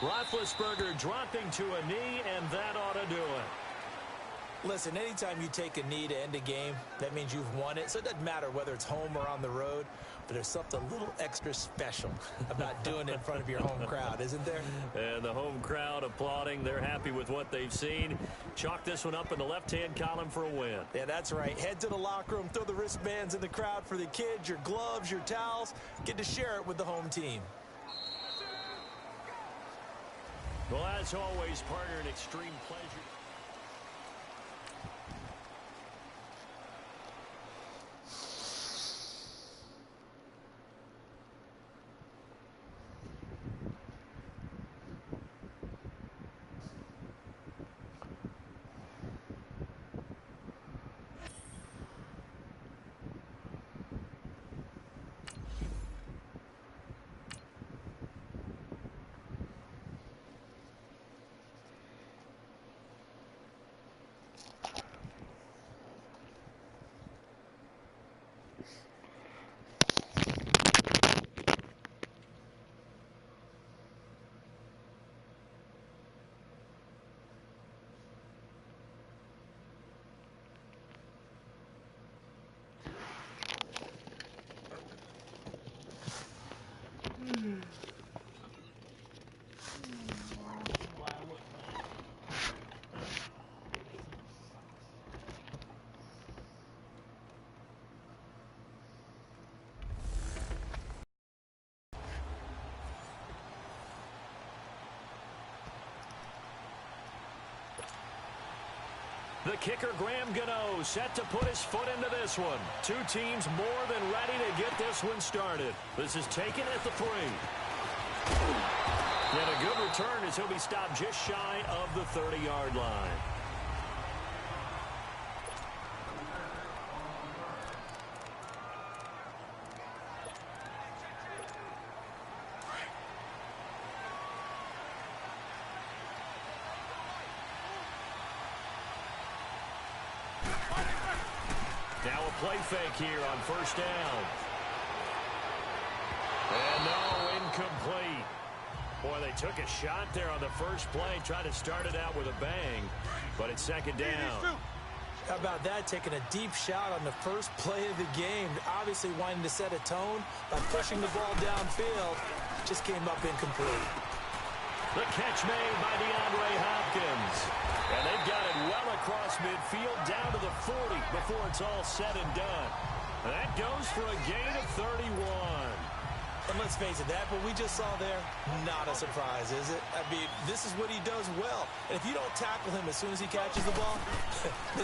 Roethlisberger dropping to a knee, and that ought to do it. Listen, anytime you take a knee to end a game, that means you've won it. So it doesn't matter whether it's home or on the road, but there's something a little extra special about doing it in front of your home crowd, isn't there? And the home crowd applauding. They're happy with what they've seen. Chalk this one up in the left-hand column for a win. Yeah, that's right. Head to the locker room, throw the wristbands in the crowd for the kids, your gloves, your towels. Get to share it with the home team. Well, as always, partner, an extreme pleasure. The kicker, Graham Gano, set to put his foot into this one. Two teams more than ready to get this one started. This is taken at the 3. And a good return as he'll be stopped just shy of the 30-yard line. Now a play fake here on first down. And no, incomplete. Boy, they took a shot there on the first play, tried to start it out with a bang, but it's second down. How about that, taking a deep shot on the first play of the game, obviously wanting to set a tone by pushing the ball downfield, just came up incomplete. The catch made by DeAndre Hopkins. And they've got it well across midfield down to the 40 before it's all said and done. That goes for a gain of 31. And let's face it, that what we just saw there, not a surprise, is it? I mean, this is what he does well. And if you don't tackle him as soon as he catches the ball,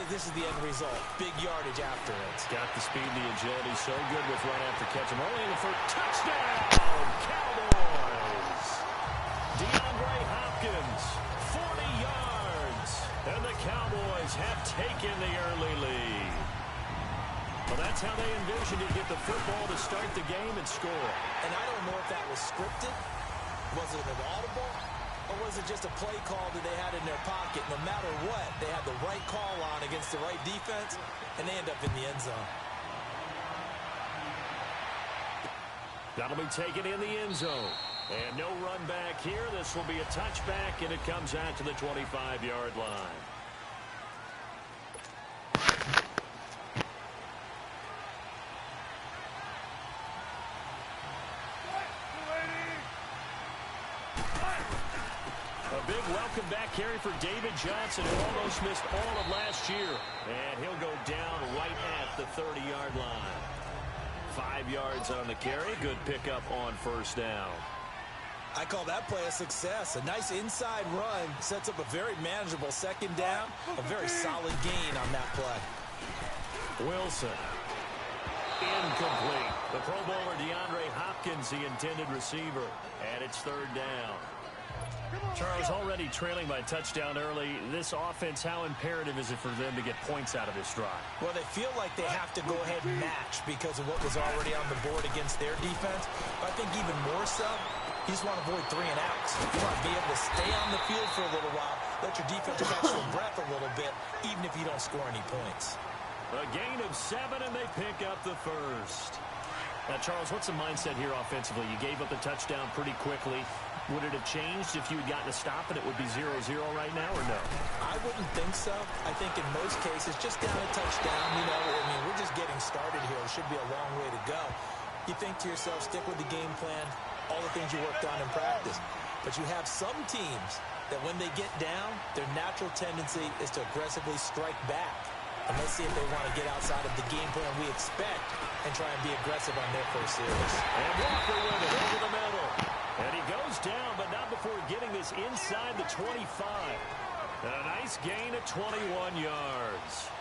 this is the end result. Big yardage after it. It's got the speed and the agility, so good with run after catch. I'm only in the first touchdown, Cowboys. DeAndre Hopkins, 40 yards. And the Cowboys have taken the early lead. Well, that's how they envisioned it, get the football to start the game and score. And I don't know if that was scripted, was it an audible, or was it just a play call that they had in their pocket? No matter what, they had the right call on against the right defense, and they end up in the end zone. That'll be taken in the end zone. And no run back here. This will be a touchback, and it comes out to the 25-yard line. A big welcome back carry for David Johnson, who almost missed all of last year. And he'll go down right at the 30-yard line. 5 yards on the carry. Good pickup on first down. I call that play a success. A nice inside run sets up a very manageable second down. A very solid gain on that play. Wilson. Incomplete. The Pro Bowler DeAndre Hopkins, the intended receiver. And it's third down. Charles, already trailing by touchdown early. This offense, how imperative is it for them to get points out of this drive? Well, they feel like they have to go ahead and match because of what was already on the board against their defense. But I think even more so, you just want to avoid 3 and outs. You want to be able to stay on the field for a little while, let your defense catch their breath a little bit, even if you don't score any points. A gain of 7, and they pick up the first. Now, Charles, what's the mindset here offensively? You gave up the touchdown pretty quickly. Would it have changed if you had gotten a stop and it would be 0-0 right now, or no? I wouldn't think so. I think in most cases, just down a touchdown, you know, I mean, we're just getting started here. It should be a long way to go. You think to yourself, stick with the game plan, all the things you worked on in practice. But you have some teams that when they get down, their natural tendency is to aggressively strike back. And let's see if they want to get outside of the game plan we expect and try and be aggressive on their first series. And Walker with it over the middle. And he goes down, but not before getting this inside the 25. And a nice gain of 21 yards.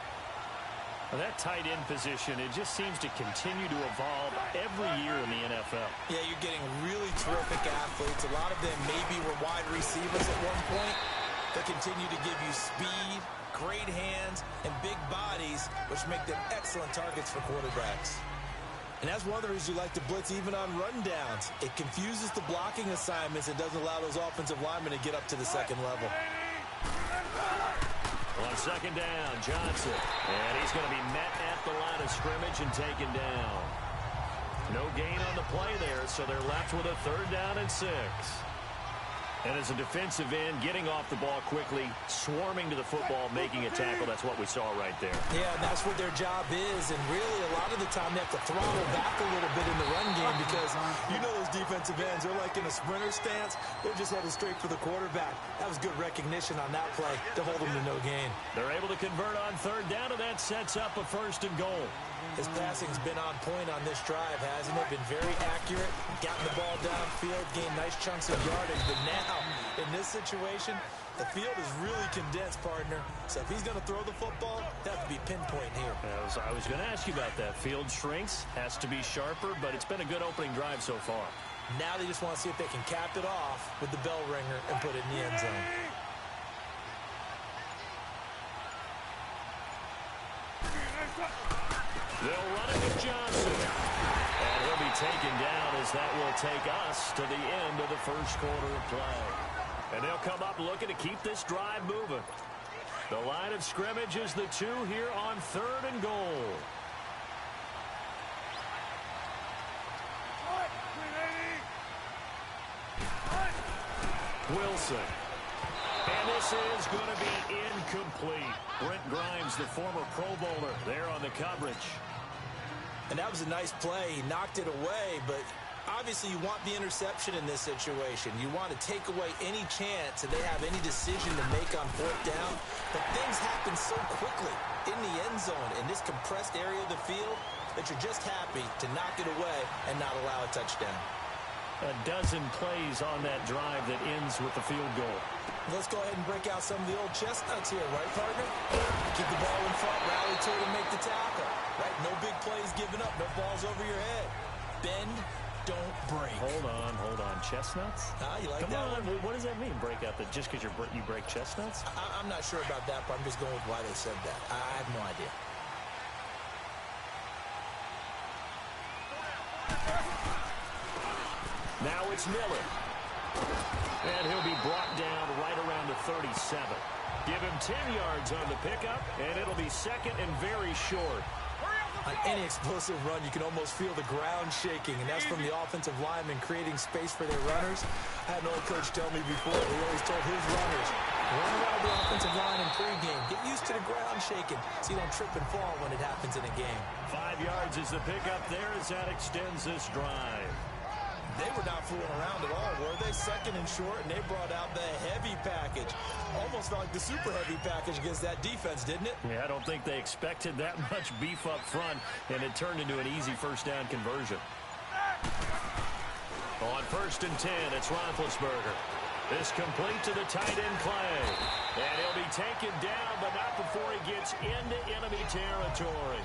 Well, that tight end position, it just seems to continue to evolve every year in the NFL. Yeah, you're getting really terrific athletes. A lot of them maybe were wide receivers at one point. They continue to give you speed, great hands, and big bodies, which make them excellent targets for quarterbacks. And that's one of the reasons you like to blitz even on rundowns. It confuses the blocking assignments and doesn't allow those offensive linemen to get up to the second level. On second down, Johnson. And he's going to be met at the line of scrimmage and taken down. No gain on the play there, so they're left with a 3rd down and 6. And as a defensive end, getting off the ball quickly, swarming to the football, making a tackle, that's what we saw right there. Yeah, and that's what their job is. And really, a lot of the time, they have to throttle back a little bit in the run game because you know those defensive ends, they're like in a sprinter stance. They're just headed straight for the quarterback. That was good recognition on that play to hold them to no gain. They're able to convert on 3rd down, and that sets up a 1st and goal. His passing's been on point on this drive, hasn't it? Been very accurate, gotten the ball downfield, gained nice chunks of yardage. But now, in this situation, the field is really condensed, partner. So if he's going to throw the football, that would be pinpoint here. I was going to ask you about that. Field shrinks, has to be sharper, but it's been a good opening drive so far. Now they just want to see if they can cap it off with the bell ringer and put it in the end zone. They'll run it with Johnson. And he'll be taken down as that will take us to the end of the first quarter of play. And they'll come up looking to keep this drive moving. The line of scrimmage is the 2 here on 3rd and goal. Wilson. And this is going to be incomplete. Brent Grimes, the former Pro Bowler, there on the coverage. And that was a nice play. He knocked it away, but obviously you want the interception in this situation. You want to take away any chance that they have any decision to make on 4th down. But things happen so quickly in the end zone in this compressed area of the field that you're just happy to knock it away and not allow a touchdown. A dozen plays on that drive that ends with the field goal. Let's go ahead and break out some of the old chestnuts here, right, partner? Keep the ball in front, rally to it, and make the tackle. Right? No big plays given up, no balls over your head. Bend, don't break. Hold on. Chestnuts? You like Come that on, one? what does that mean, break out? Just because you break chestnuts? I'm not sure about that, but I'm just going with why they said that. I have no idea. Now it's Miller. And he'll be brought down right around the 37. Give him 10 yards on the pickup, and it'll be 2nd and very short. On any explosive run, you can almost feel the ground shaking, and that's from the offensive linemen creating space for their runners. I had an old coach tell me before, he always told his runners, run around the offensive line in pregame. Get used to the ground shaking so you don't trip and fall when it happens in a game. 5 yards is the pickup there as that extends this drive. They were not fooling around at all, were they? 2nd and short, and they brought out the heavy package. Almost felt like the super heavy package against that defense, didn't it? Yeah, I don't think they expected that much beef up front, and it turned into an easy 1st down conversion. On 1st and 10, it's Roethlisberger. This complete to the tight end Clay. And he'll be taken down, but not before he gets into enemy territory.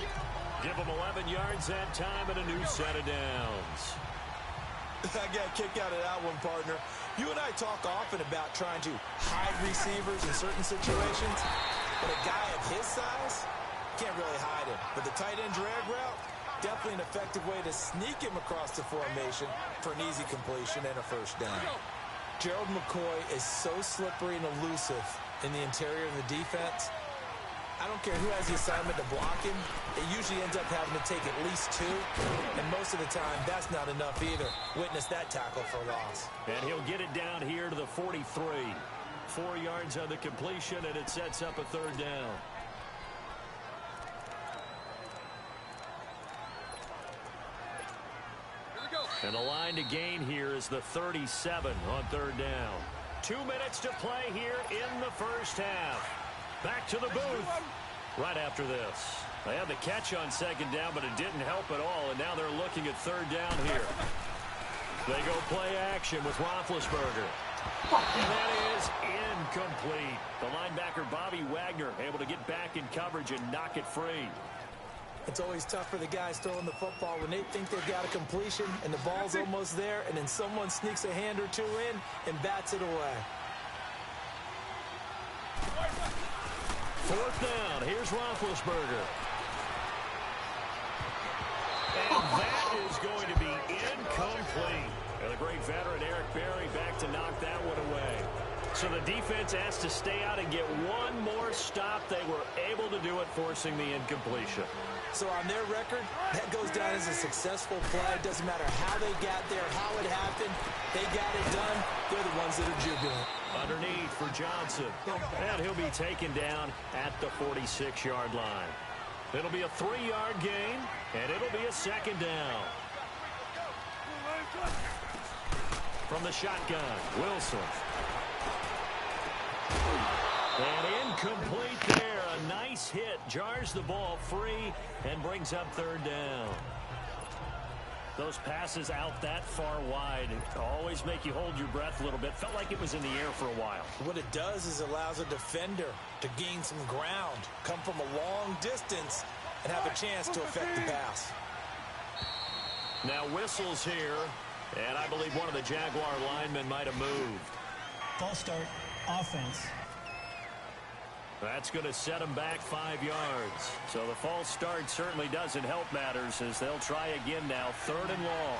Give him 11 yards that time and a new set of downs. I got a kick out of that one, partner. You and I talk often about trying to hide receivers in certain situations, but a guy of his size can't really hide him. But the tight end drag route, definitely an effective way to sneak him across the formation for an easy completion and a 1st down. Gerald McCoy is so slippery and elusive in the interior of the defense. I don't care who has the assignment to block him. It usually ends up having to take at least 2. And most of the time, that's not enough either. Witness that tackle for loss. And he'll get it down here to the 43. 4 yards on the completion, and it sets up a 3rd down. And the line to gain here is the 37 on 3rd down. 2 minutes to play here in the 1st half. Back to the booth right after this. They had the catch on 2nd down, but it didn't help at all, and now they're looking at 3rd down here. They go play action with Roethlisberger. And that is incomplete. The linebacker, Bobby Wagner, able to get back in coverage and knock it free. It's always tough for the guys throwing the football when they think they've got a completion and the ball's almost there, and then someone sneaks a hand or 2 in and bats it away. 4th down. Here's Roethlisberger. And that is going to be incomplete. And the great veteran Eric Berry back to knock that one away. So the defense has to stay out and get one more stop. They were able to do it, forcing the incompletion. So on their record, that goes down as a successful play. It doesn't matter how they got there, how it happened. They got it done. They're the ones that are jubilant. Underneath for Johnson. And he'll be taken down at the 46-yard line. It'll be a 3-yard gain, and it'll be a 2nd down. From the shotgun, Wilson. And incomplete there. A nice nice hit, jars the ball free, and brings up third down. Those passes out that far wide always make you hold your breath a little bit. Felt like it was in the air for a while. What it does is allows a defender to gain some ground, come from a long distance, and have a chance to affect the pass. Now whistles here, and I believe one of the Jaguar linemen might have moved. False start, offense. That's going to set them back 5 yards. So the false start certainly doesn't help matters as they'll try again now, third and long.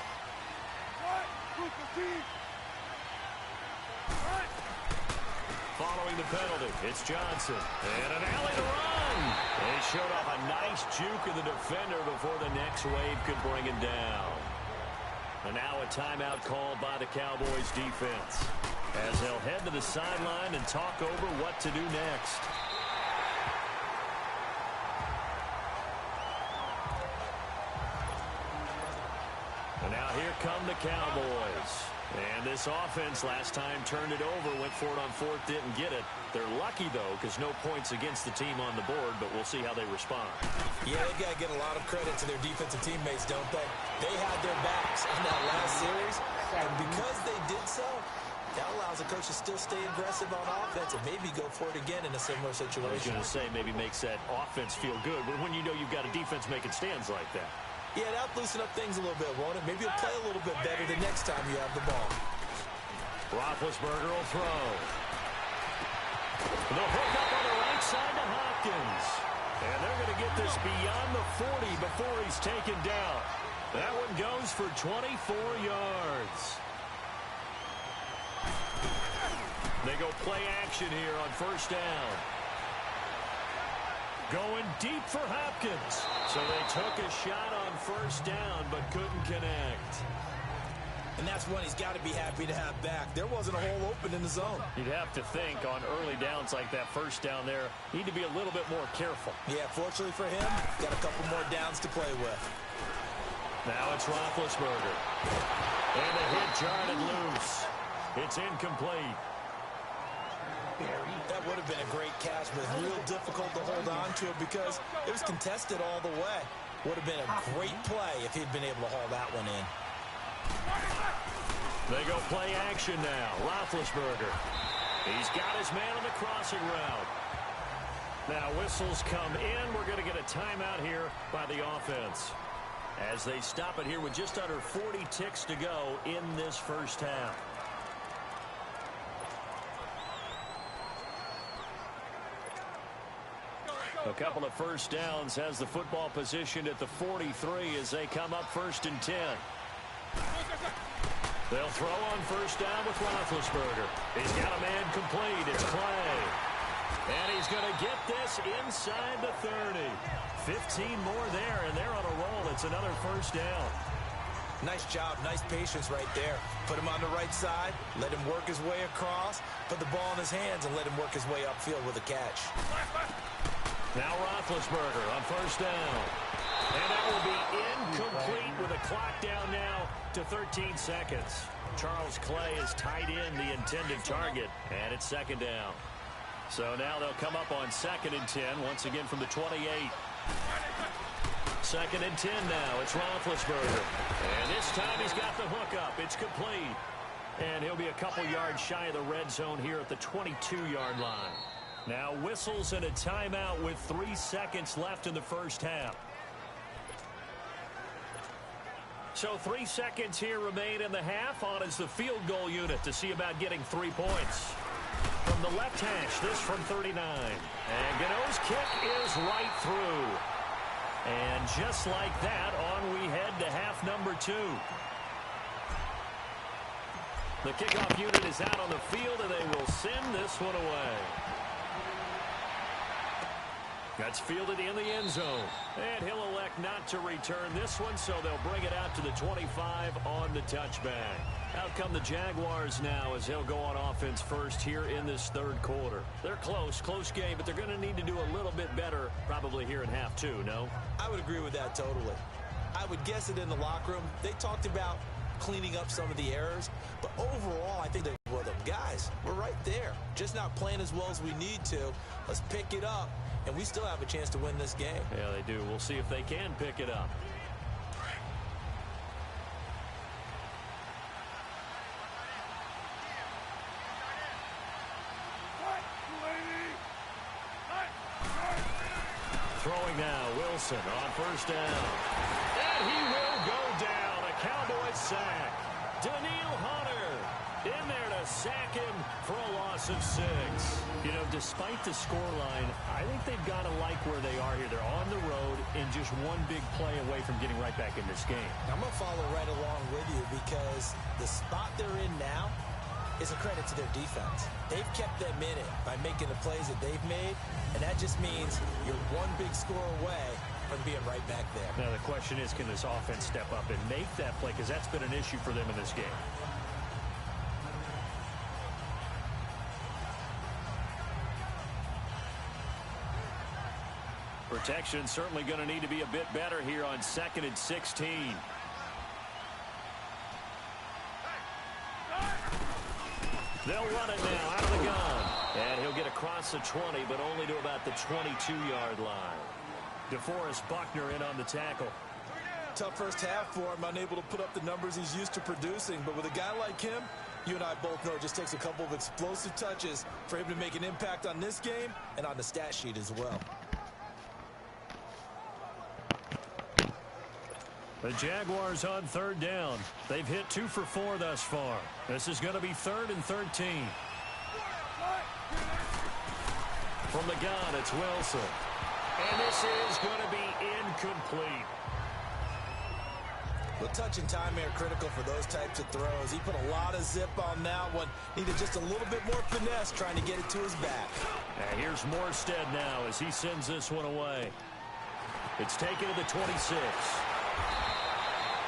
Following the penalty, it's Johnson. And an alley to run. They showed off a nice juke of the defender before the next wave could bring him down. And now a timeout called by the Cowboys defense as they'll head to the sideline and talk over what to do next. And now here come the Cowboys. And this offense last time turned it over, went for it on fourth, didn't get it. They're lucky, though, because no points against the team on the board, but we'll see how they respond. Yeah, they got to get a lot of credit to their defensive teammates, don't they? They had their backs in that last series, and because they did so, that allows the coach to still stay aggressive on offense and maybe go for it again in a similar situation. I was going to say maybe makes that offense feel good, but when you know you've got a defense making stands like that. Yeah, that'll loosen up things a little bit, won't it? Maybe you'll play a little bit better the next time you have the ball. Roethlisberger will throw. The hook up on the right side to Hopkins. And they're going to get this beyond the 40 before he's taken down. That one goes for 24 yards. They go play action here on first down. Going deep for Hopkins. So they took a shot on first down, but couldn't connect. And that's one he's got to be happy to have back. There wasn't a hole open in the zone. You'd have to think on early downs like that first down there, need to be a little bit more careful. Yeah, fortunately for him, got a couple more downs to play with. Now it's Roethlisberger. And the hit jarred it loose. It's incomplete. That would have been a great catch, but real difficult to hold on to it because it was contested all the way. Would have been a great play if he'd been able to haul that one in. They go play action now. Roethlisberger. He's got his man on the crossing route. Now whistles come in. We're going to get a timeout here by the offense as they stop it here with just under 40 ticks to go in this first half. A couple of first downs has the football positioned at the 43 as they come up first and 10. They'll throw on first down with Roethlisberger. He's got a man complete. It's Clay. And he's going to get this inside the 30. 15 more there, and they're on a roll. It's another first down. Nice job, nice patience right there. Put him on the right side, let him work his way across, put the ball in his hands, and let him work his way upfield with a catch. Now Roethlisberger on first down. And that will be incomplete with a clock down now to 13 seconds. Charles Clay has tied in the intended target, and it's second down. So now they'll come up on second and 10, once again from the 28. Second and 10 now. It's Roethlisberger. And this time he's got the hook up. It's complete. And he'll be a couple yards shy of the red zone here at the 22-yard line. Now whistles and a timeout with 3 seconds left in the first half. So 3 seconds here remain in the half. On is the field goal unit to see about getting 3 points. From the left hash, this from 39. And Gano's kick is right through. And just like that, on we head to half number 2. The kickoff unit is out on the field, and they will send this one away. That's fielded in the end zone. And he'll elect not to return this one, so they'll bring it out to the 25 on the touchback. Out come the Jaguars now as they'll go on offense first here in this third quarter. They're close game, but they're going to need to do a little bit better probably here in half 2, no? I would agree with that totally. I would guess it in the locker room. They talked about cleaning up some of the errors, but overall I think they were the guys, we're right there. Just not playing as well as we need to. Let's pick it up, and we still have a chance to win this game. Yeah, they do. We'll see if they can pick it up. Throwing now, Wilson on first down. And he will go down. A Cowboys sack. Daniil Hunter in there to sack him for a loss of 6. You know, despite the scoreline, I think they've got to like where they are here. They're on the road and just one big play away from getting right back in this game. I'm going to follow right along with you because the spot they're in now is a credit to their defense. They've kept them in it by making the plays that they've made, and that just means you're one big score away from being right back there. Now the question is, can this offense step up and make that play? Because that's been an issue for them in this game. Protection certainly going to need to be a bit better here on 2nd and 16. They'll run it now out of the gun. And he'll get across the 20, but only to about the 22-yard line. DeForest Buckner in on the tackle. Tough first half for him, unable to put up the numbers he's used to producing. But with a guy like him, you and I both know it just takes a couple of explosive touches for him to make an impact on this game and on the stat sheet as well. The Jaguars on 3rd down. They've hit 2 for 4 thus far. This is going to be 3rd and 13. From the gun, it's Wilson. And this is going to be incomplete. The touch and time are critical for those types of throws. He put a lot of zip on that one. Needed just a little bit more finesse trying to get it to his back. And here's Morstead now as he sends this one away. It's taken to the 26.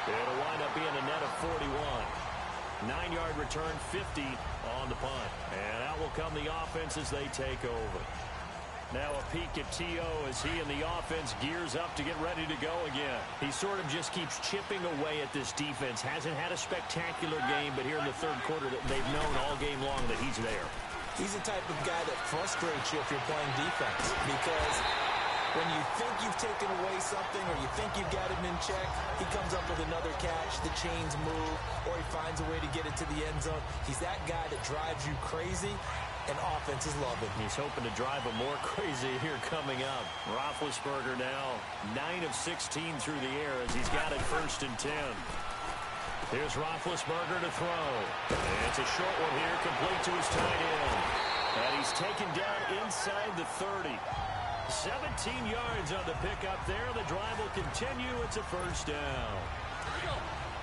It'll wind up being a net of 41. 9-yard return, 50 on the punt. And out will come the offense as they take over. Now a peek at T.O. as he and the offense gears up to get ready to go again. He sort of just keeps chipping away at this defense. Hasn't had a spectacular game, but here in the 3rd quarter, they've known all game long that he's there. He's the type of guy that frustrates you if you're playing defense, because when you think you've taken away something or you think you've got him in check, he comes up with another catch, the chains move, or he finds a way to get it to the end zone. He's that guy that drives you crazy, and offenses love him. He's hoping to drive him more crazy here coming up. Roethlisberger now 9 of 16 through the air as he's got it 1st and 10. Here's Roethlisberger to throw. And it's a short one here, complete to his tight end. And he's taken down inside the 30. 17 yards on the pickup there. The drive will continue. It's a 1st down.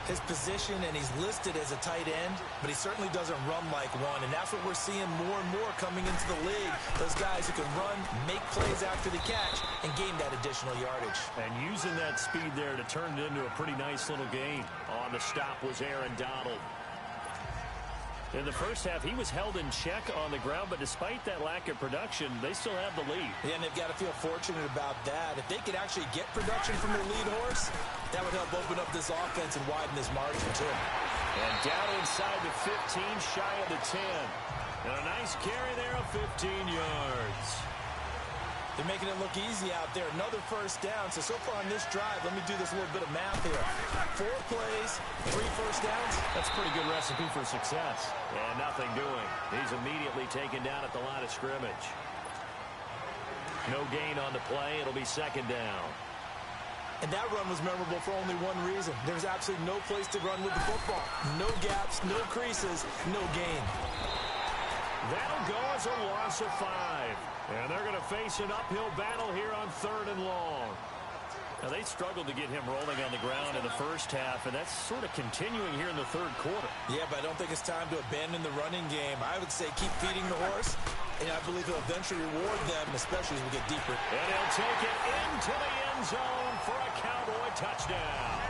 His position, and he's listed as a tight end, but he certainly doesn't run like one, and that's what we're seeing more and more coming into the league. Those guys who can run, make plays after the catch, and gain that additional yardage. And using that speed there to turn it into a pretty nice little game. On the stop was Aaron Donald. In the first half, he was held in check on the ground, but despite that lack of production, they still have the lead. Yeah, and they've got to feel fortunate about that. If they could actually get production from their lead horse, that would help open up this offense and widen this margin, too. And down inside the 15, shy of the 10. And a nice carry there of 15 yards. They're making it look easy out there. Another 1st down. So far on this drive, let me do this little bit of math here. 4 plays, 3 1st downs. That's a pretty good recipe for success. And nothing doing. He's immediately taken down at the line of scrimmage. No gain on the play. It'll be 2nd down. And that run was memorable for only one reason. There's absolutely no place to run with the football. No gaps, no creases, no gain. That'll go as a loss of 5. And they're going to face an uphill battle here on 3rd and long. Now, they struggled to get him rolling on the ground in the first half, and that's sort of continuing here in the 3rd quarter. Yeah, but I don't think it's time to abandon the running game. I would say keep feeding the horse, and I believe he'll eventually reward them, especially as we get deeper. And he'll take it into the end zone for a Cowboy touchdown.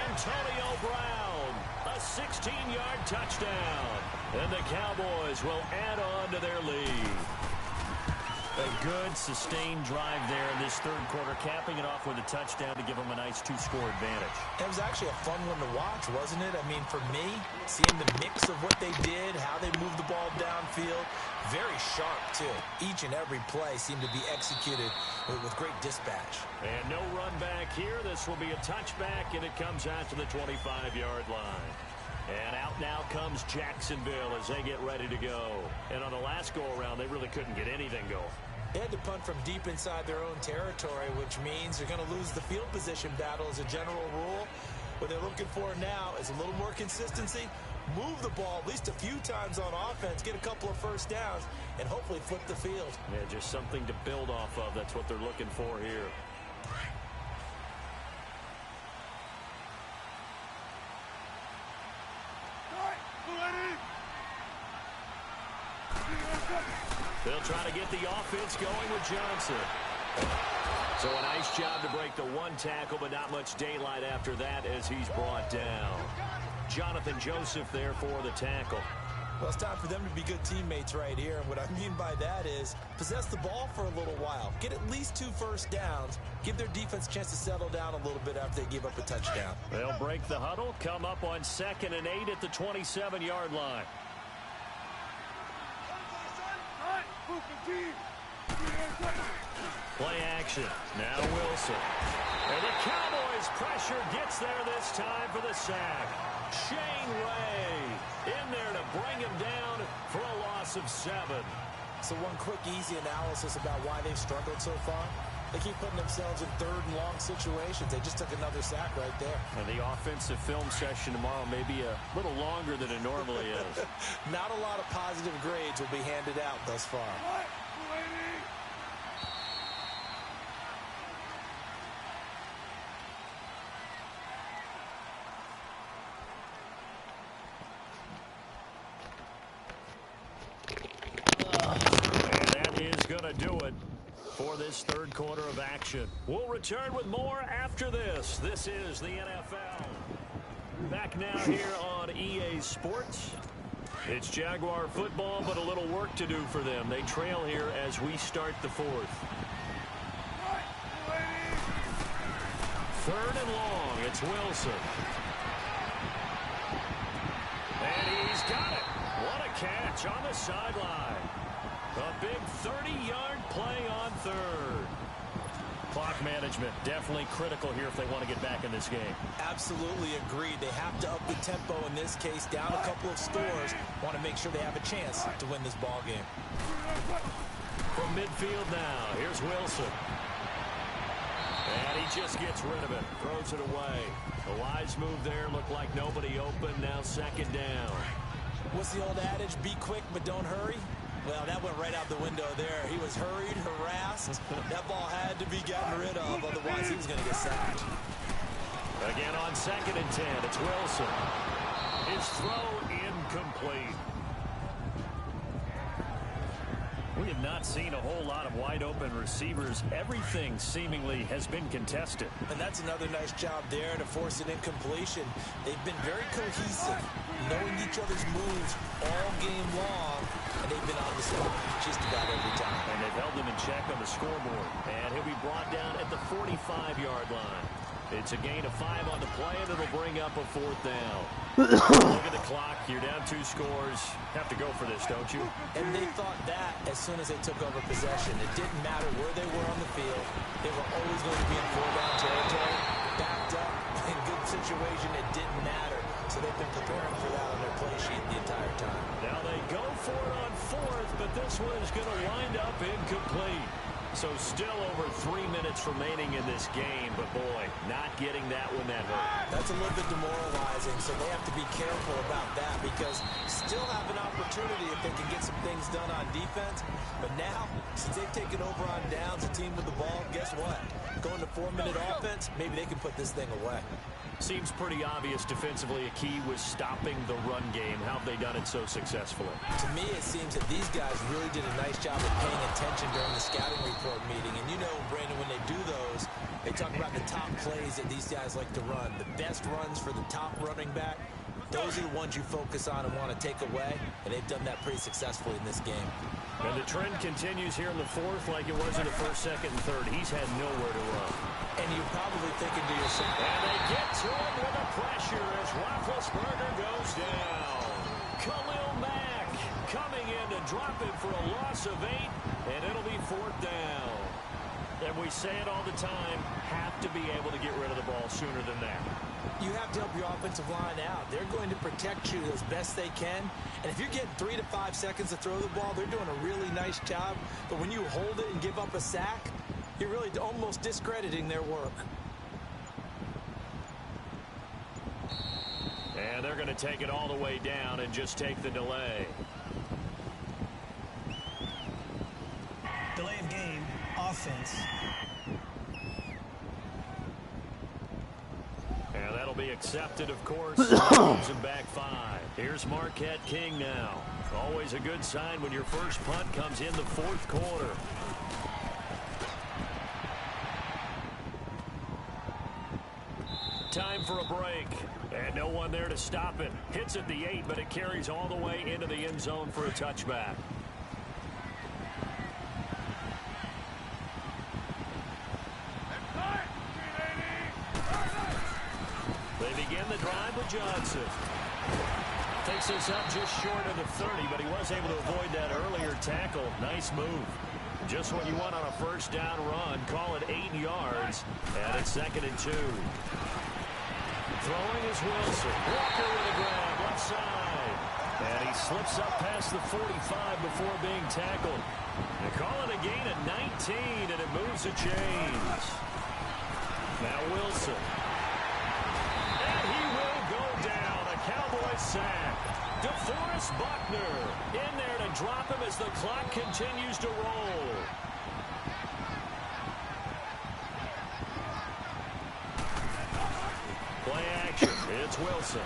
Antonio Brown, a 16-yard touchdown. And the Cowboys will add on to their lead. Good, sustained drive there in this third quarter, capping it off with a touchdown to give them a nice two-score advantage. It was actually a fun one to watch, wasn't it? I mean, for me, seeing the mix of what they did, how they moved the ball downfield, very sharp, too. Each and every play seemed to be executed with great dispatch. And no run back here. This will be a touchback, and it comes out to the 25-yard line. And out now comes Jacksonville as they get ready to go. And on the last go-around, they really couldn't get anything going. They had to punt from deep inside their own territory, which means they're going to lose the field position battle as a general rule. What they're looking for now is a little more consistency, move the ball at least a few times on offense, get a couple of first downs, and hopefully flip the field. Yeah, just something to build off of. That's what they're looking for here. They'll try to get the offense going with Johnson. So a nice job to break the one tackle, but not much daylight after that as he's brought down. Jonathan Joseph there for the tackle. Well, it's time for them to be good teammates right here. And what I mean by that is possess the ball for a little while. Get at least 2 first downs. Give their defense a chance to settle down a little bit after they give up a touchdown. They'll break the huddle, come up on 2nd and 8 at the 27-yard line. Play action. Now Wilson. And the Cowboys pressure gets there this time for the sack. Shane Ray in there to bring him down for a loss of 7. So one quick, easy analysis about why they've struggled so far. They keep putting themselves in 3rd and long situations. They just took another sack right there. And the offensive film session tomorrow may be a little longer than it normally is. Not a lot of positive grades will be handed out thus far. Do it for this third quarter of action. We'll return with more after this. This is the NFL. Back now here on EA Sports. It's Jaguar football, but a little work to do for them. They trail here as we start the 4th. 3rd and long. It's Wilson. And he's got it. What a catch on the sideline. A big 30-yard play on 3rd. Clock management definitely critical here if they want to get back in this game. Absolutely agreed. They have to up the tempo in this case, down a couple of scores. Want to make sure they have a chance to win this ball game. From midfield now, here's Wilson. And he just gets rid of it, throws it away. A wise move there, looked like nobody open, now 2nd down. What's the old adage, be quick but don't hurry? Well, that went right out the window there. He was hurried, harassed. That ball had to be gotten rid of, otherwise he was going to get sacked. Again on 2nd and 10, it's Wilson. His throw incomplete. We have not seen a whole lot of wide-open receivers. Everything seemingly has been contested. And that's another nice job there to force an incompletion. They've been very cohesive, knowing each other's moves all game long, and they've been on the spot just about every time. And they've held them in check on the scoreboard. And he'll be brought down at the 45-yard line. It's a gain of 5 on the play, and it'll bring up a 4th down. Look at the clock. You're down 2 scores. Have to go for this, don't you? And they thought that as soon as they took over possession. It didn't matter where they were on the field. They were always going to be in 4-down territory. Backed up, in good situation, it didn't matter. So they've been preparing for that on their play sheet the entire time. Now they go for it on 4th, but this one is going to wind up incomplete. So still over 3 minutes remaining in this game, but boy, not getting that one that hurt. That's a little bit demoralizing, so they have to be careful about that because still have an opportunity if they can get some things done on defense. But now, since they've taken over on downs, a team with the ball, guess what? Going to 4-minute offense, maybe they can put this thing away. Seems pretty obvious defensively a key was stopping the run game. How have they done it so successfully? To me, it seems that these guys really did a nice job of paying attention during the scouting report meeting. And you know, Brandon, when they do those, they talk about the top plays that these guys like to run. The best runs for the top running back, those are the ones you focus on and want to take away. And they've done that pretty successfully in this game. And the trend continues here in the fourth like it was in the first, second, and third. He's had nowhere to run. And you're probably thinking to yourself, and they get to him with the pressure as Roethlisberger goes down. Khalil Mack coming in to drop it for a loss of 8, and it'll be fourth down. And we say it all the time, have to be able to get rid of the ball sooner than that. You have to help your offensive line out. They're going to protect you as best they can. And if you're getting 3 to 5 seconds to throw the ball, they're doing a really nice job. But when you hold it and give up a sack, you're really almost discrediting their work. And they're going to take it all the way down and just take the delay. Delay of game, offense. And that'll be accepted, of course. Moves him back 5. Here's Marquette King now. Always a good sign when your first punt comes in the fourth quarter. Time for a break. And no one there to stop it. Hits at the 8, but it carries all the way into the end zone for a touchback. They begin the drive with Johnson. Takes us up just short of the 30, but he was able to avoid that earlier tackle. Nice move. Just what you want on a first down run. Call it 8 yards. And it's 2nd and 2. Throwing is Wilson. Walker with a grab left side. And he slips up past the 45 before being tackled. They call it a gain of 19, and it moves the chains. Now Wilson. And he will go down. A Cowboys sack. DeForest Buckner in there to drop him as the clock continues to roll. Play action. It's Wilson.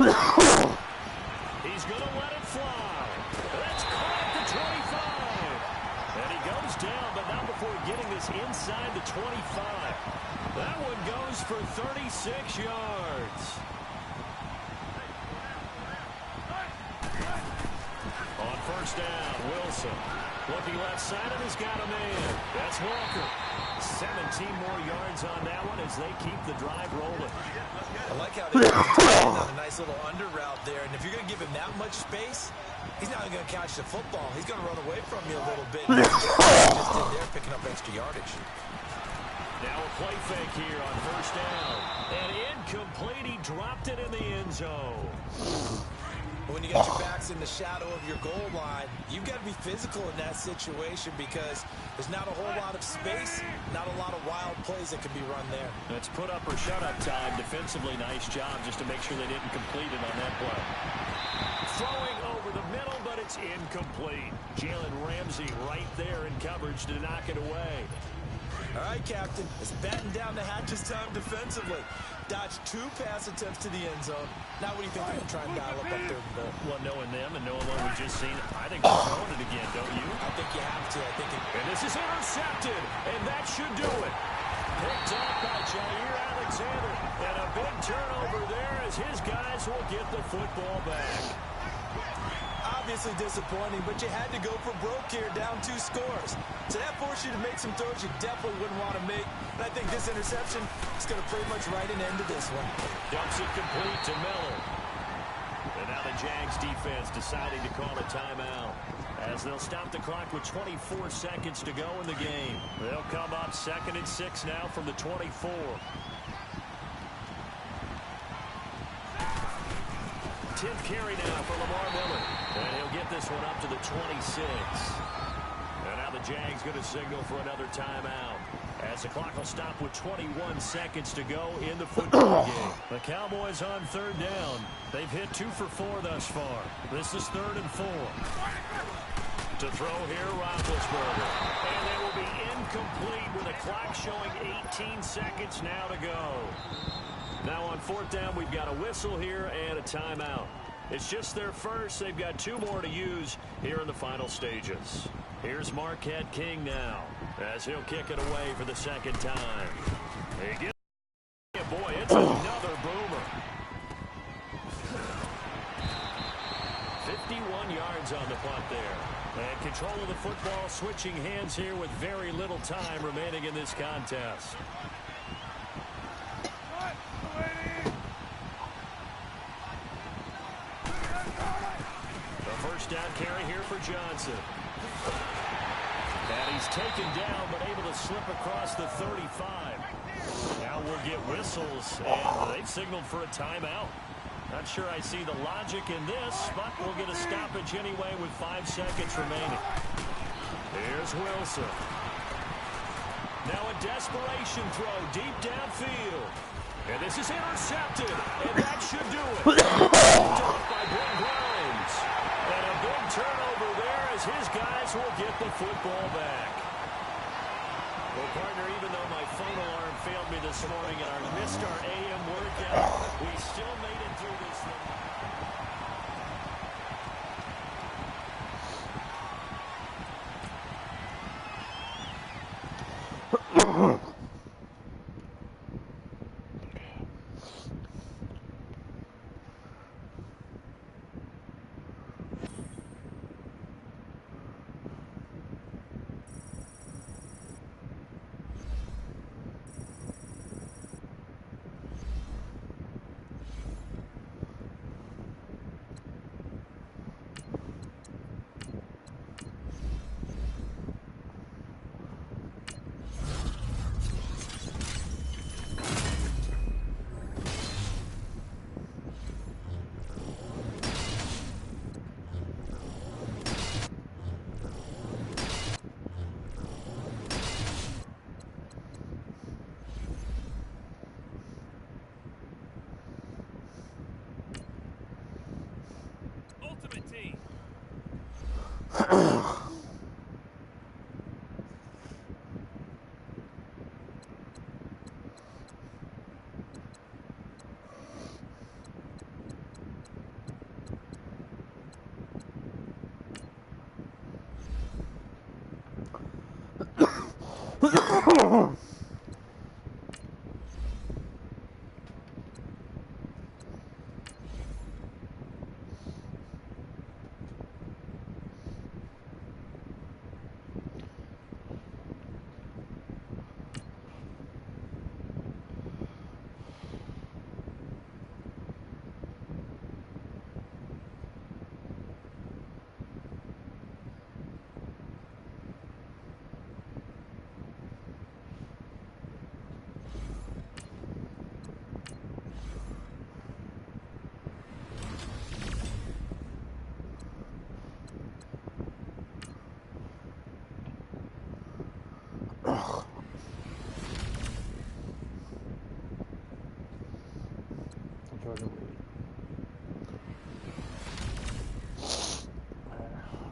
He's going to let it fly. That's caught at the 25. And he goes down, but not before getting this inside the 25. That one goes for 36 yards. On first down, Wilson. Looking left side, and he's got a man. That's Walker. 17 more yards on that one as they keep the drive rolling. I like how they on a nice little under route there. And if you're going to give him that much space, he's not going to catch the football. He's going to run away from you a little bit. Just in there picking up extra yardage. Now a play fake here on first down. And incomplete. He dropped it in the end zone. When you got your backs in the shadow of your goal line, you've got to be physical in that situation because there's not a whole lot of space, not a lot of wild plays that can be run there. That's put up or shut up time. Defensively, nice job just to make sure they didn't complete it on that play. Throwing over the middle, but it's incomplete. Jalen Ramsey right there in coverage to knock it away. All right, Captain. It's batten down the hatches time defensively. Dodged 2 pass attempts to the end zone. Now what do you think they're going to try and dial up on 3rd and goal? Well, knowing them and knowing what we've just seen, I think they're throwing it again, don't you? I think you have to. And this is intercepted, and that should do it. Picked up by Jair Alexander. And a big turnover there as his guys will get the football back. Obviously disappointing, but you had to go for broke here, down 2 scores. So that forced you to make some throws you definitely wouldn't want to make. And I think this interception is going to pretty much write an end to this one. Dumps it complete to Miller. And now the Jags defense deciding to call a timeout as they'll stop the clock with 24 seconds to go in the game. They'll come up 2nd and 6 now from the 24. 10th carry now for Lamar Miller. And he'll get this one up to the 26. And now the Jags going to signal for another timeout as the clock will stop with 21 seconds to go in the football game. The Cowboys on 3rd down. They've hit 2 for 4 thus far. This is 3rd and 4. To throw here, Roethlisberger. And they will be incomplete with a clock showing 18 seconds now to go. Now on 4th down, we've got a whistle here and a timeout. It's just their first. They've got 2 more to use here in the final stages. Here's Marquette King now as he'll kick it away for the 2nd time. He gets it. Boy, it's another boomer. 51 yards on the punt there. And control of the football, switching hands here with very little time remaining in this contest. The first down carry here for Johnson. And he's taken down, but able to slip across the 35. Now we'll get whistles, and they've signaled for a timeout. Not sure I see the logic in this, but we'll get a stoppage anyway with 5 seconds remaining. Here's Wilson. Now a desperation throw deep downfield. And this is intercepted, and that should do it. Picked off by Brent Grimes. And a big turnover there as his guys will get the football back. Well, partner, even though my phone alarm failed me this morning and I missed our AM workout, we still made it through this thing.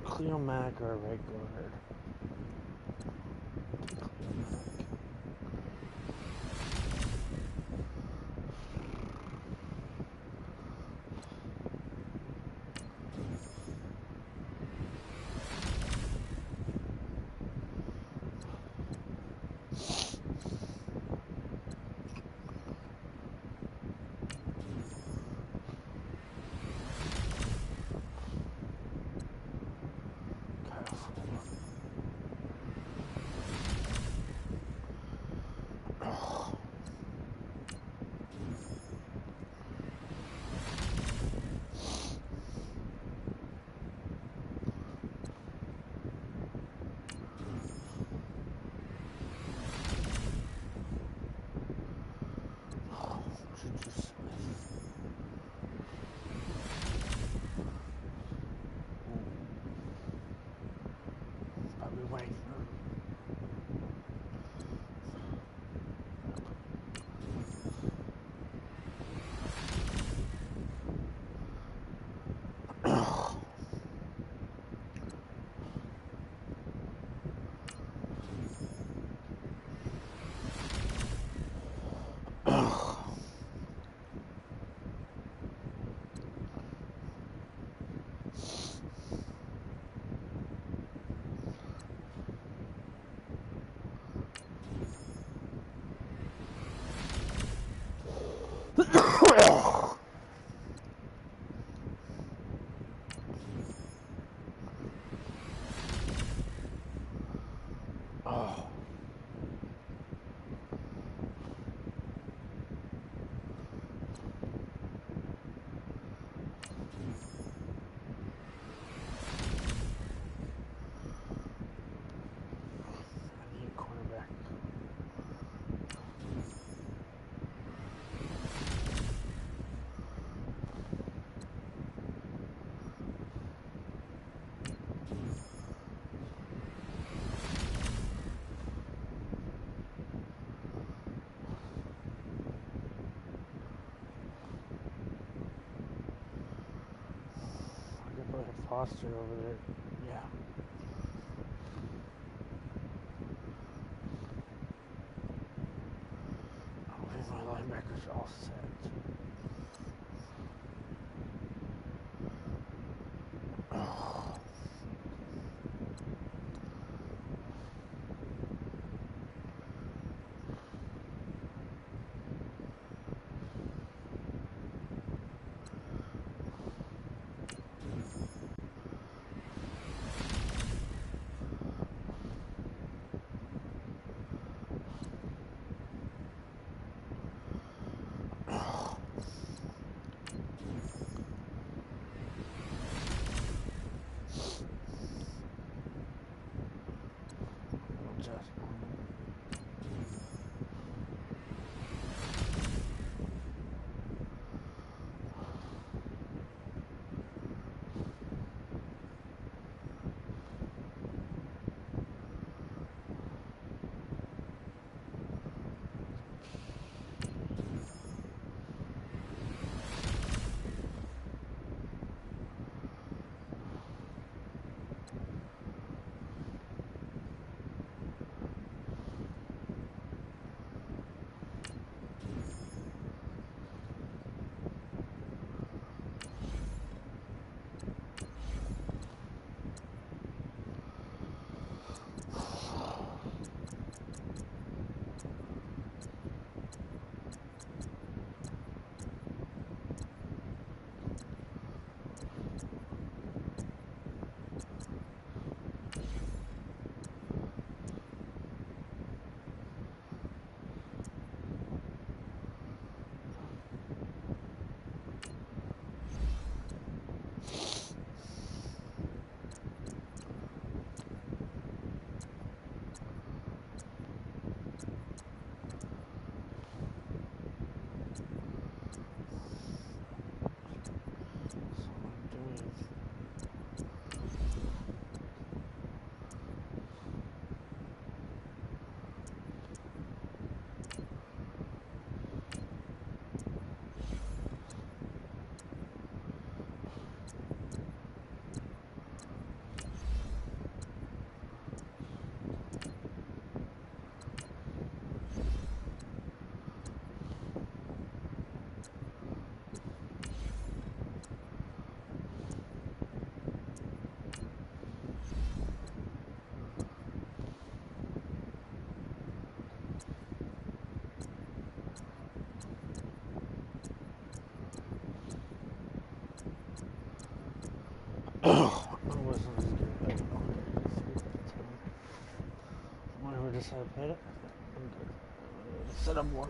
Cleo Mac or a regular? roster over there. Yeah. I believe my linebackers are all set. Whatever just I paid it. I'm good. Set up one.